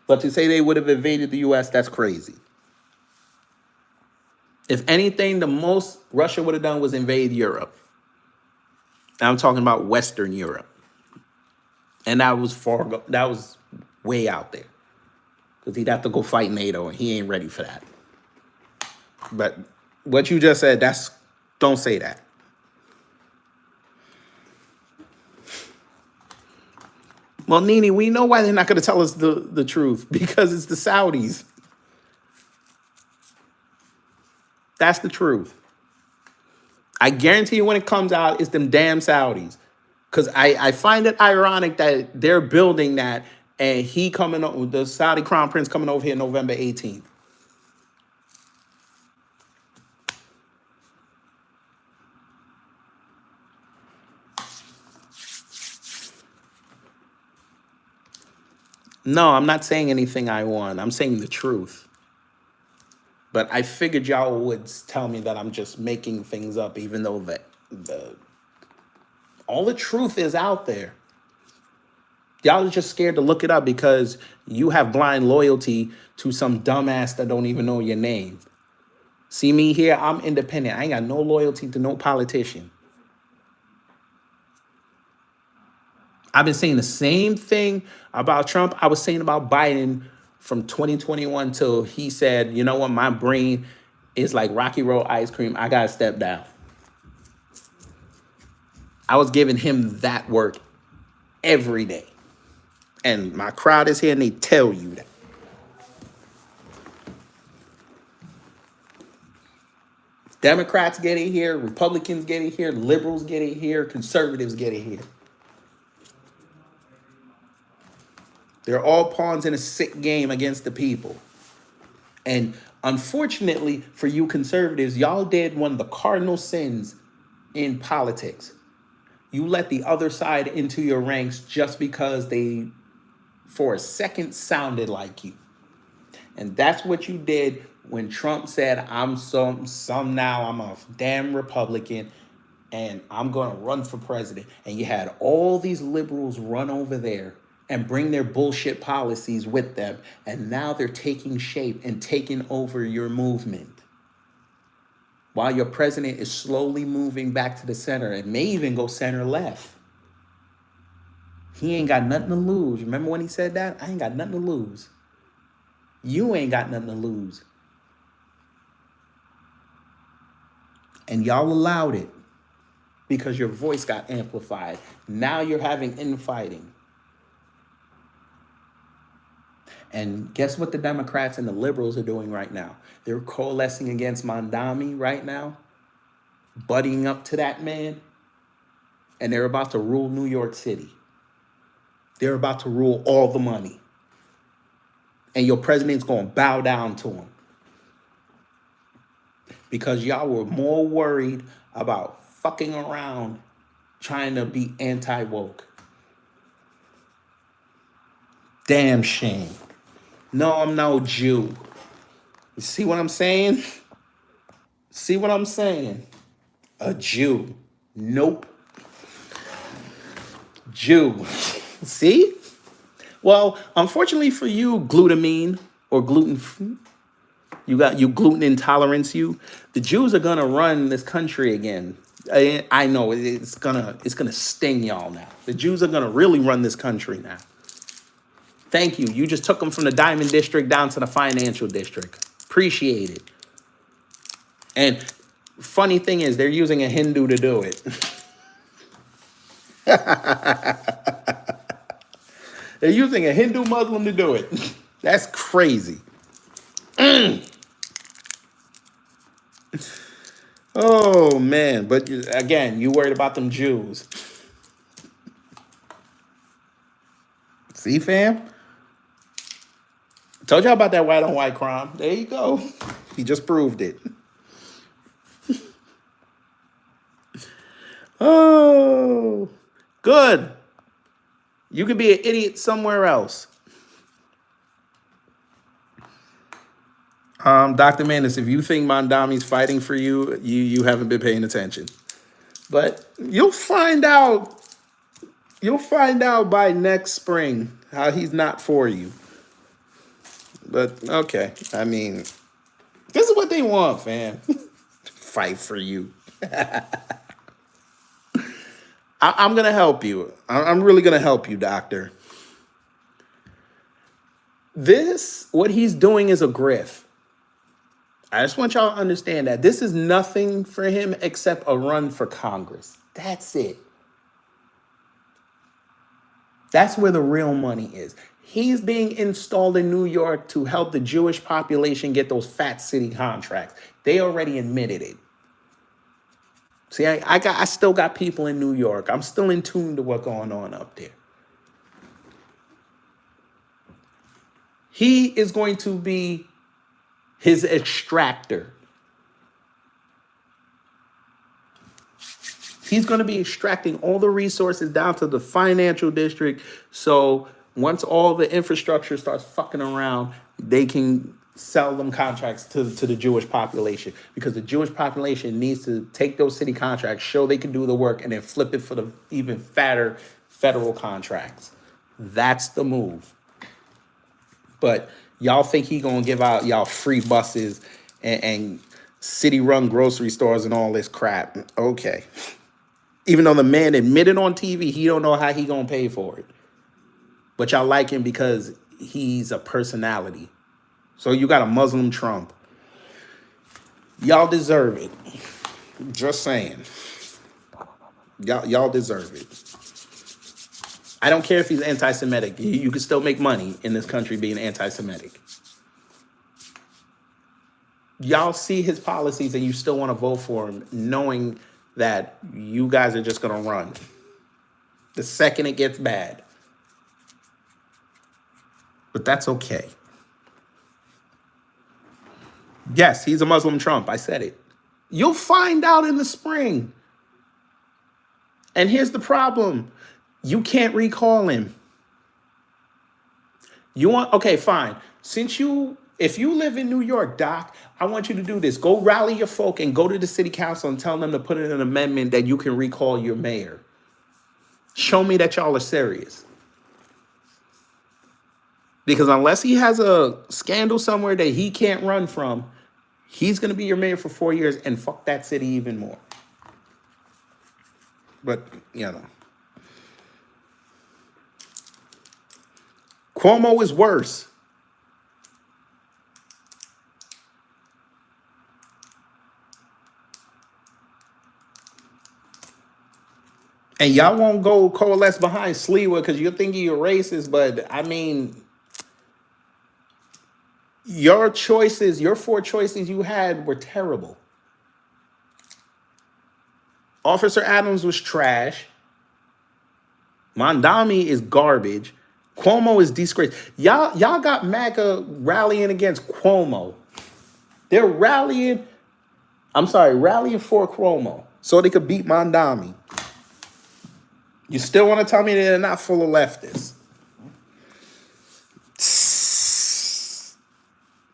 But to say they would have invaded the U.S., that's crazy. If anything, the most Russia would have done was invade Europe. I'm talking about Western Europe. And that was way out there. Because he'd have to go fight NATO, and he ain't ready for that. But what you just said, don't say that. Well, Nene, we know why they're not going to tell us the truth. Because it's the Saudis. That's the truth. I guarantee you when it comes out, it's them damn Saudis. Because I find it ironic that they're building that and the Saudi Crown Prince coming over here November 18th. No, I'm not saying anything I want. I'm saying the truth. But I figured y'all would tell me that I'm just making things up, even though all the truth is out there. Y'all are just scared to look it up because you have blind loyalty to some dumbass that don't even know your name. See me here, I'm independent. I ain't got no loyalty to no politician. I've been saying the same thing about Trump I was saying about Biden from 2021 till he said, you know what, my brain is like Rocky Road ice cream. I got to step down. I was giving him that work every day. And my crowd is here and they tell you that. Democrats get it here, Republicans get it here, liberals get it here, conservatives get it here. They're all pawns in a sick game against the people. And unfortunately for you conservatives, y'all did one of the cardinal sins in politics. You let the other side into your ranks just because they, for a second, sounded like you. And that's what you did when Trump said, I'm a damn Republican and I'm going to run for president. And you had all these liberals run over there and bring their bullshit policies with them. And now they're taking shape and taking over your movement. While your president is slowly moving back to the center and may even go center left. He ain't got nothing to lose. Remember when he said that? I ain't got nothing to lose. You ain't got nothing to lose. And y'all allowed it because your voice got amplified. Now you're having infighting. And guess what the Democrats and the liberals are doing right now? They're coalescing against Mondami right now, buddying up to that man, and they're about to rule New York City. They're about to rule all the money. And your president's going to bow down to them. Because y'all were more worried about fucking around trying to be anti-woke. Damn shame. No, I'm no Jew. You see what I'm saying? See what I'm saying? A Jew. Nope. Jew. See? Well, unfortunately for you, glutamine or gluten, you got you gluten intolerance. The Jews are gonna run this country again. I know it's gonna sting y'all now. The Jews are gonna really run this country now. Thank you. You just took them from the Diamond District down to the Financial District. Appreciate it. And funny thing is, they're using a Hindu to do it. They're using a Hindu Muslim to do it. That's crazy. Oh, man. But again, you worried about them Jews. See, fam? Told y'all about that white on white crime. There you go. He just proved it. Oh, good. You could be an idiot somewhere else. Dr. Mandis, if you think Mondami's fighting for you, you haven't been paying attention. But you'll find out. You'll find out by next spring how he's not for you. But okay, I mean, this is what they want, fam. Fight for you. I'm going to help you. I'm really going to help you, doctor. What he's doing is a grift. I just want y'all to understand that this is nothing for him except a run for Congress. That's it. That's where the real money is. He's being installed in New York to help the Jewish population get those fat city contracts. They already admitted it. See, I still got people in New York. I'm still in tune to what's going on up there. He is going to be his extractor. He's going to be extracting all the resources down to the financial district. So once all the infrastructure starts fucking around, they can sell them contracts to the Jewish population, because the Jewish population needs to take those city contracts, show they can do the work, and then flip it for the even fatter federal contracts. That's the move. But y'all think he gonna give out y'all free buses and city-run grocery stores and all this crap? Okay. Even though the man admitted on TV he don't know how he gonna pay for it. But y'all like him because he's a personality. So you got a Muslim Trump. Y'all deserve it. Just saying. Y'all deserve it. I don't care if he's anti-Semitic. You can still make money in this country being anti-Semitic. Y'all see his policies and you still want to vote for him, knowing that you guys are just going to run the second it gets bad. But that's okay. Yes, he's a Muslim Trump. I said it. You'll find out in the spring. And here's the problem. You can't recall him. Okay, fine. If you live in New York, Doc, I want you to do this. Go rally your folk and go to the city council and tell them to put in an amendment that you can recall your mayor. Show me that y'all are serious. Because unless he has a scandal somewhere that he can't run from, he's going to be your mayor for 4 years and fuck that city even more. But, Cuomo is worse. And y'all won't go coalesce behind Sliwa because you're thinking you're racist, but I mean, your 4 choices you had were terrible. Officer Adams was trash. Mondami is garbage. Cuomo is disgrace. Y'all got MAGA rallying against Cuomo. They're rallying. I'm sorry, rallying for Cuomo so they could beat Mondami. You still want to tell me they're not full of leftists?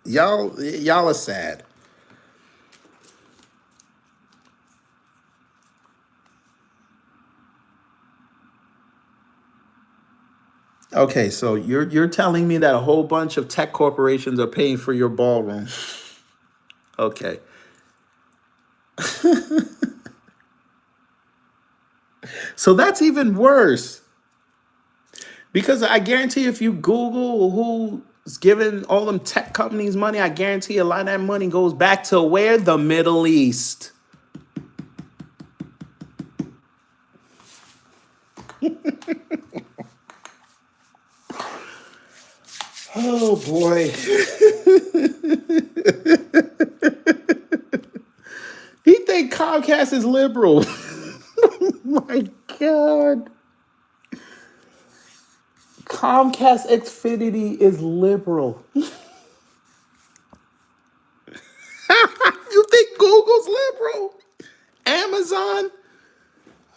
Y'all are sad. Okay, so you're telling me that a whole bunch of tech corporations are paying for your ballroom. Okay. So that's even worse. Because I guarantee if you Google who's giving all them tech companies money, I guarantee a lot of that money goes back to where? The Middle East. Oh boy. He think Comcast is liberal. Oh my God. Comcast Xfinity is liberal. You think Google's liberal? Amazon?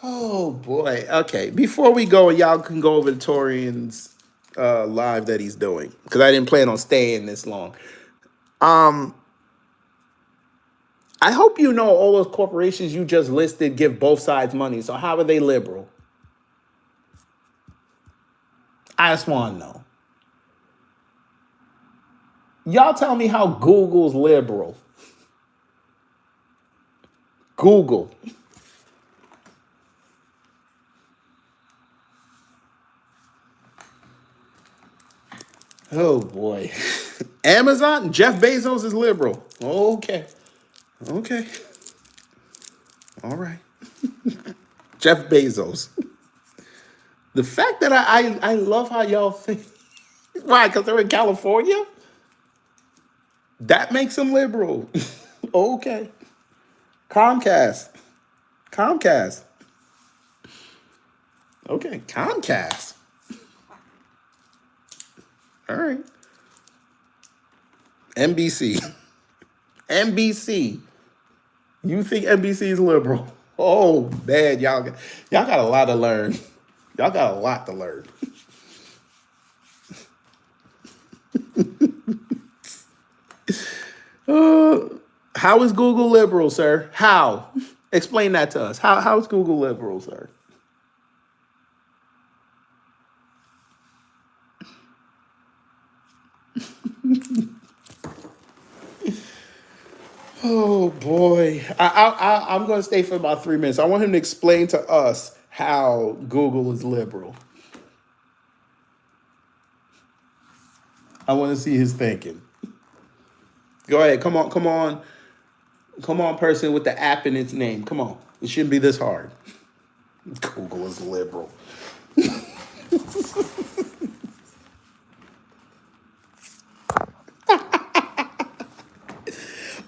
Oh boy. Okay. Before we go, y'all can go over to Torian's live that he's doing because I didn't plan on staying this long. I hope you know all those corporations you just listed give both sides money. So how are they liberal? I just want to know. Y'all tell me how Google's liberal. Google. Oh boy. Amazon, Jeff Bezos is liberal. Okay. Okay. All right. Jeff Bezos. The fact that I love how y'all think. Why? Because they're in California? That makes them liberal. Okay. Comcast. Comcast. Okay. Comcast. All right. NBC. NBC. You think NBC is liberal? Oh man, y'all got a lot to learn. Y'all got a lot to learn. How is Google liberal, sir? How? Explain that to us. How is Google liberal, sir? Oh boy, I'm going to stay for about 3 minutes. I want him to explain to us how Google is liberal. I want to see his thinking. Go ahead, come on, person with the app in its name. Come on, it shouldn't be this hard. Google is liberal.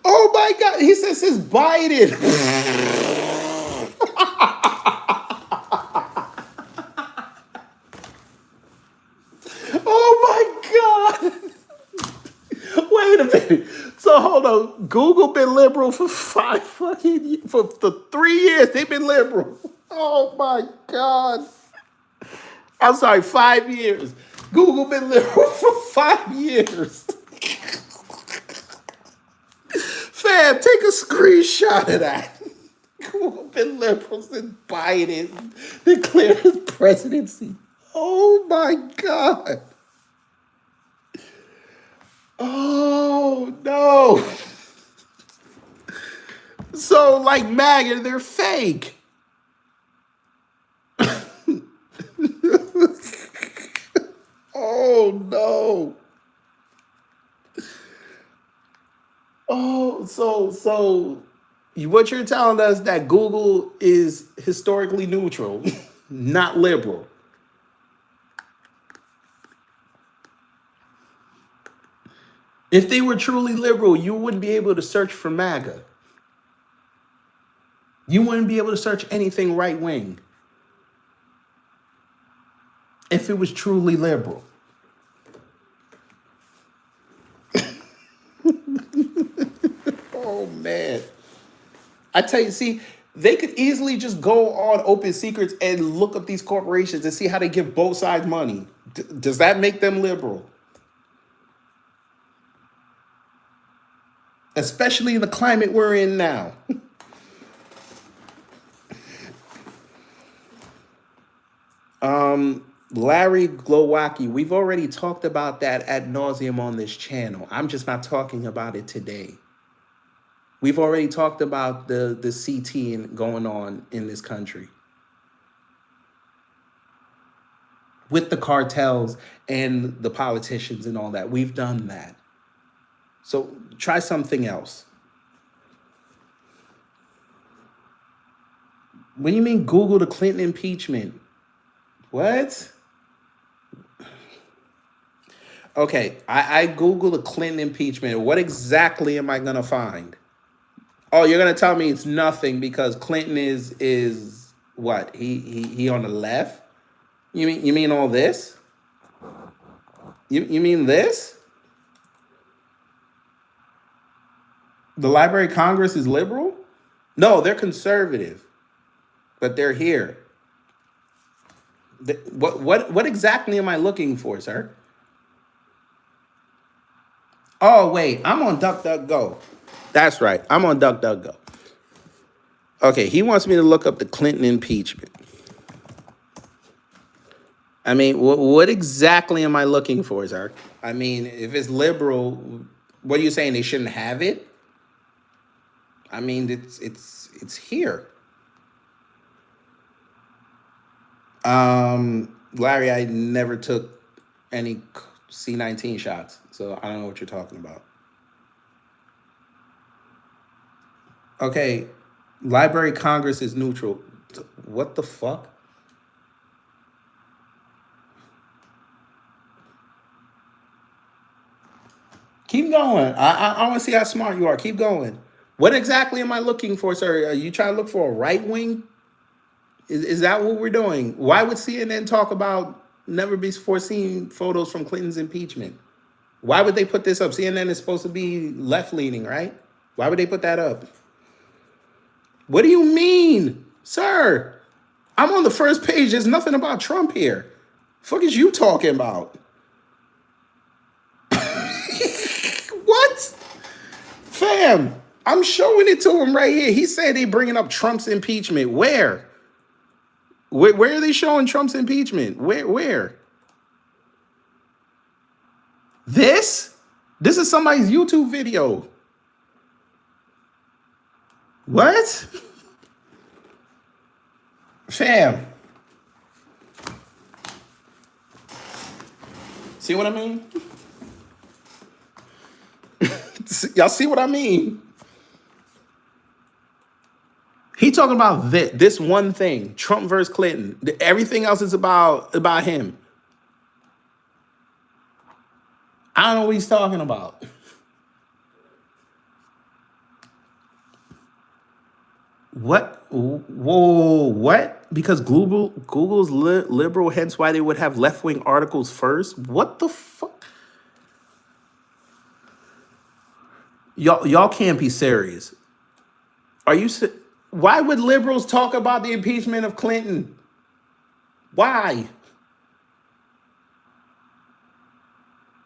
Oh my God, he says it's Biden. Oh my God. Wait a minute. So hold on. Google been liberal for 3 years. They've been liberal. Oh my God. I'm sorry, 5 years. Google been liberal for 5 years. Fam, take a screenshot of that. Google been liberal since Biden declared his presidency. Oh my God. Oh no. So like MAGA, they're fake. Oh no. Oh, so what you're telling us that Google is historically neutral, not liberal. If they were truly liberal, you wouldn't be able to search for MAGA. You wouldn't be able to search anything right wing. if it was truly liberal. Oh man. I tell you, see, they could easily just go on Open Secrets and look up these corporations and see how they give both sides money. Does that make them liberal? Especially in the climate we're in now. Larry Glowacki, we've already talked about that ad nauseum on this channel. I'm just not talking about it today. We've already talked about the CT going on in this country with the cartels and the politicians and all that. We've done that. So try something else. What do you mean Google the Clinton impeachment? What? Okay, I Google the Clinton impeachment. What exactly am I gonna find? Oh, you're gonna tell me it's nothing because Clinton is what? He on the left? You mean all this? You mean this? The Library of Congress is liberal? No, they're conservative, but they're here. What exactly am I looking for, sir? Oh wait, I'm on DuckDuckGo. That's right, I'm on DuckDuckGo. Okay, he wants me to look up the Clinton impeachment. I mean, what exactly am I looking for, sir? I mean, if it's liberal, what are you saying? They shouldn't have it? I mean, it's here. Larry, I never took any C-19 shots, so I don't know what you're talking about. Okay, Library of Congress is neutral. What the fuck? Keep going. I want to see how smart you are. Keep going. What exactly am I looking for, sir? Are you trying to look for a right wing? Is that what we're doing? Why would CNN talk about never before seen photos from Clinton's impeachment? Why would they put this up? CNN is supposed to be left leaning, right? Why would they put that up? What do you mean, sir? I'm on the first page. There's nothing about Trump here. Fuck is you talking about? What? Fam, I'm showing it to him right here. He said they bringing up Trump's impeachment. Where? Where are they showing Trump's impeachment? Where? This? This is somebody's YouTube video. What? Fam. See what I mean? Y'all see what I mean? He talking about this one thing, Trump versus Clinton. Everything else is about him. I don't know what he's talking about. What? Whoa, what? Because Google's liberal, hence why they would have left-wing articles first? What the fuck? Y'all can't be serious. Are you? Why would liberals talk about the impeachment of Clinton? Why?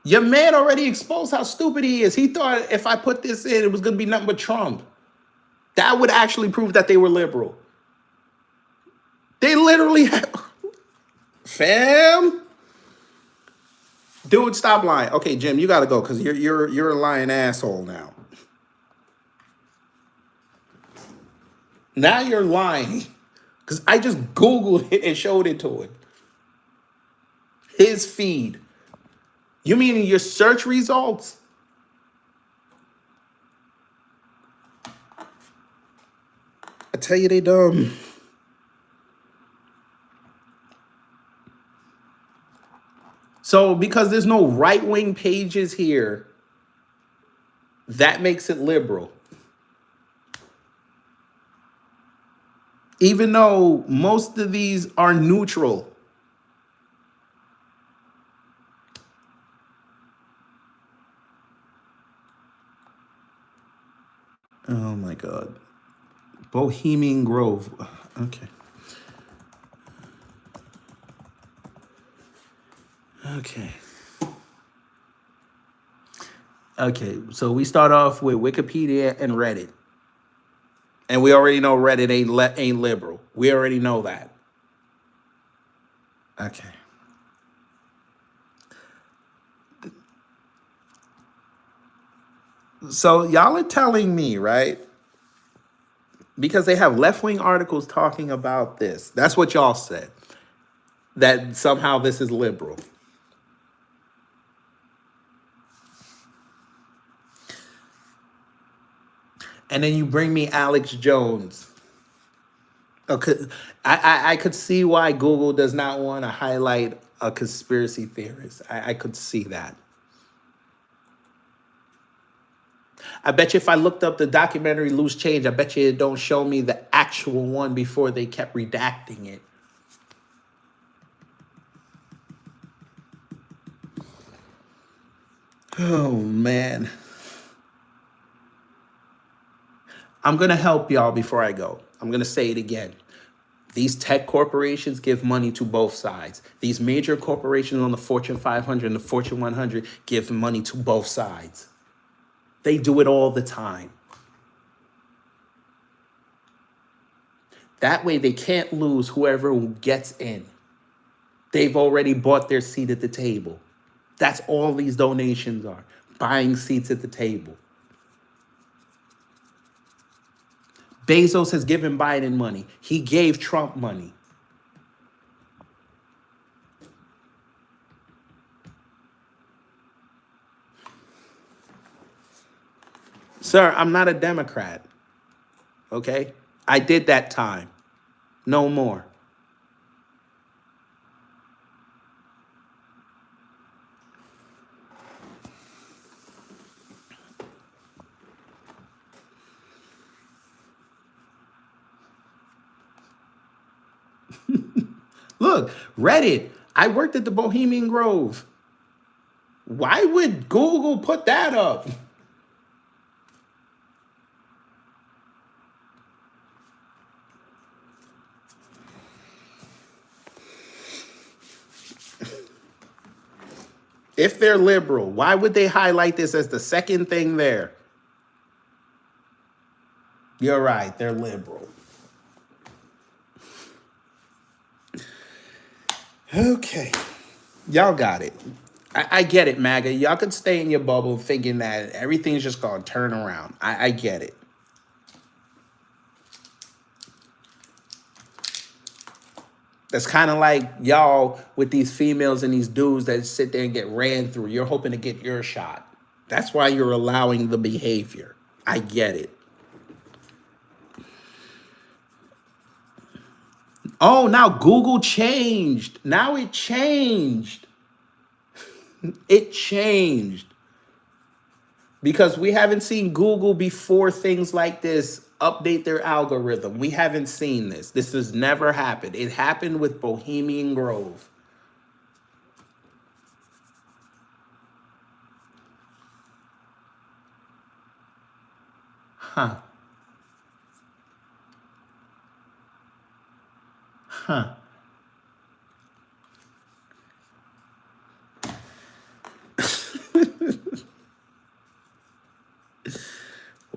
Your man already exposed how stupid he is. He thought if I put this in, it was going to be nothing but Trump. That would actually prove that they were liberal. They literally have... Fam? Dude, stop lying. Okay, Jim, you got to go because you're a lying asshole now. Now you're lying because I just Googled it and showed it to him. His feed. You mean your search results? I tell you they dumb. So because there's no right-wing pages here, that makes it liberal. Even though most of these are neutral. Oh my God. Bohemian Grove. Okay. Okay. Okay. So we start off with Wikipedia and Reddit. And we already know Reddit ain't liberal. We already know that. Okay. So y'all are telling me, right? Because they have left-wing articles talking about this. That's what y'all said. That somehow this is liberal. And then you bring me Alex Jones. Okay, I could see why Google does not want to highlight a conspiracy theorist. I could see that. I bet you if I looked up the documentary Loose Change, I bet you it don't show me the actual one before they kept redacting it. Oh, man. I'm going to help y'all before I go. I'm going to say it again. These tech corporations give money to both sides. These major corporations on the Fortune 500 and the Fortune 100 give money to both sides. They do it all the time. That way they can't lose whoever gets in. They've already bought their seat at the table. That's all these donations are, buying seats at the table. Bezos has given Biden money. He gave Trump money. Sir, I'm not a Democrat. Okay? I did that time. No more. Look, Reddit. I worked at the Bohemian Grove. Why would Google put that up? If they're liberal, why would they highlight this as the second thing there? You're right, they're liberal. Okay. Y'all got it. I get it, MAGA. Y'all could stay in your bubble thinking that everything's just going to turn around. I get it. That's kind of like y'all with these females and these dudes that sit there and get ran through. You're hoping to get your shot. That's why you're allowing the behavior. I get it. Oh, now Google changed. Now it changed. It changed. Because we haven't seen Google before things like this update their algorithm. We haven't seen this. This has never happened. It happened with Bohemian Grove. Huh. Huh.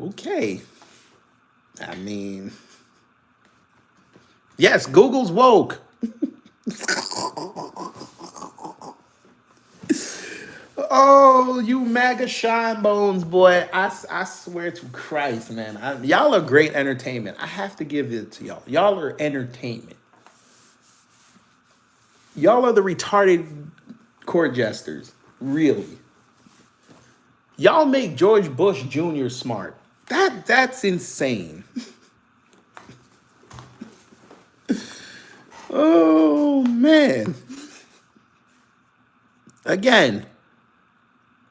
Okay. I mean, yes, Google's woke. Oh, you MAGA shine bones, boy. I swear to Christ, man. Y'all are great entertainment. I have to give it to y'all. Y'all are entertainment. Y'all are the retarded court jesters. Really. Y'all make George Bush Jr. smart. That's insane. Oh, man. Again,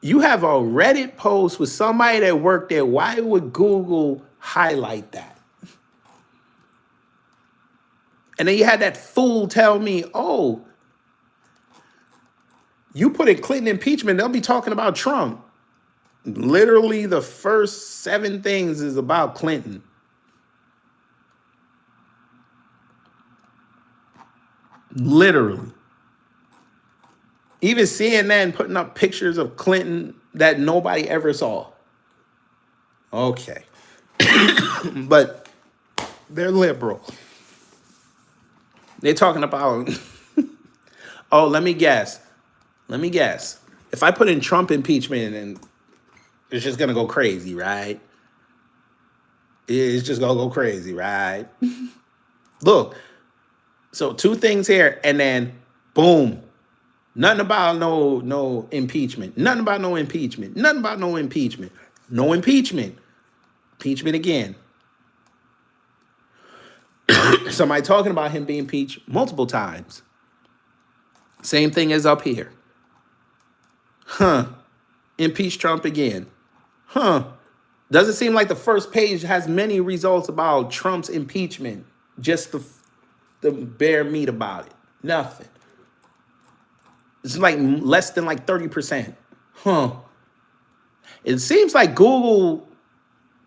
you have a Reddit post with somebody that worked there. Why would Google highlight that? And then you had that fool tell me, oh, you put in Clinton impeachment, they'll be talking about Trump. Literally, the first 7 things is about Clinton. Literally. Even CNN putting up pictures of Clinton that nobody ever saw. Okay. But they're liberal. They're talking about, oh, let me guess. If I put in Trump impeachment, and it's just going to go crazy, right? It's just going to go crazy, right? Look, so 2 things here, and then boom. Nothing about no impeachment. Nothing about no impeachment. Nothing about no impeachment. No impeachment. Impeachment again. Somebody talking about him being impeached multiple times. Same thing as up here. Impeach Trump again. Doesn't seem like the first page has many results about Trump's impeachment. Just the bare meat about it. Nothing. It's like less than like 30%. It seems like Google,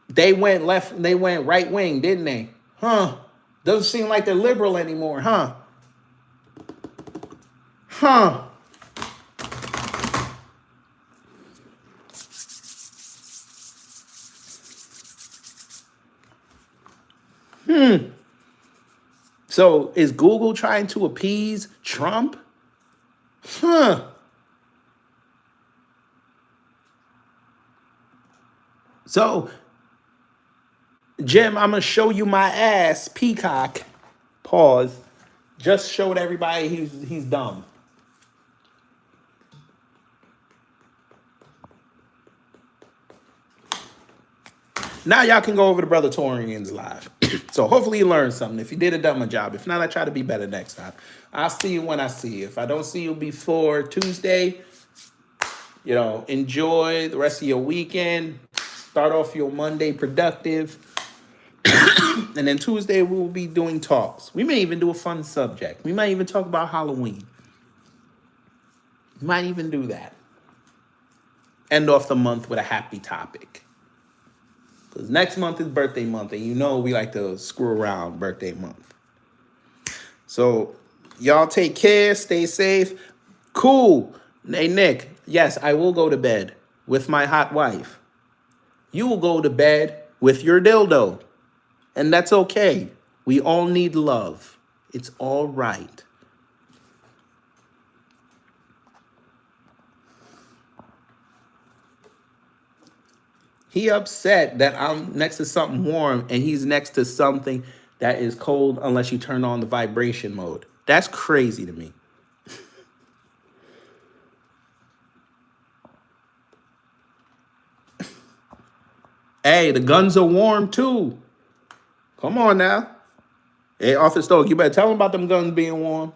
they went right wing, didn't they? Doesn't seem like they're liberal anymore, So is Google trying to appease Trump? So, Jim, I'm going to show you my ass, Peacock. Pause. Just showed everybody he's dumb. Now y'all can go over to Brother Torian's live. So hopefully you learned something. If you did a dumb job. If not, I try to be better next time. I'll see you when I see you. If I don't see you before Tuesday, enjoy the rest of your weekend. Start off your Monday productive. And then Tuesday, we will be doing talks. We may even do a fun subject. We might even talk about Halloween. We might even do that. End off the month with a happy topic. Because next month is birthday month. And we like to screw around birthday month. So y'all take care. Stay safe. Cool. Hey, Nick. Yes, I will go to bed with my hot wife. You will go to bed with your dildo. And that's okay. We all need love. It's all right. He upset that I'm next to something warm and he's next to something that is cold unless you turn on the vibration mode. That's crazy to me. Hey, the guns are warm too. Come on now. Hey, Arthur Stoke, you better tell him about them guns being warm.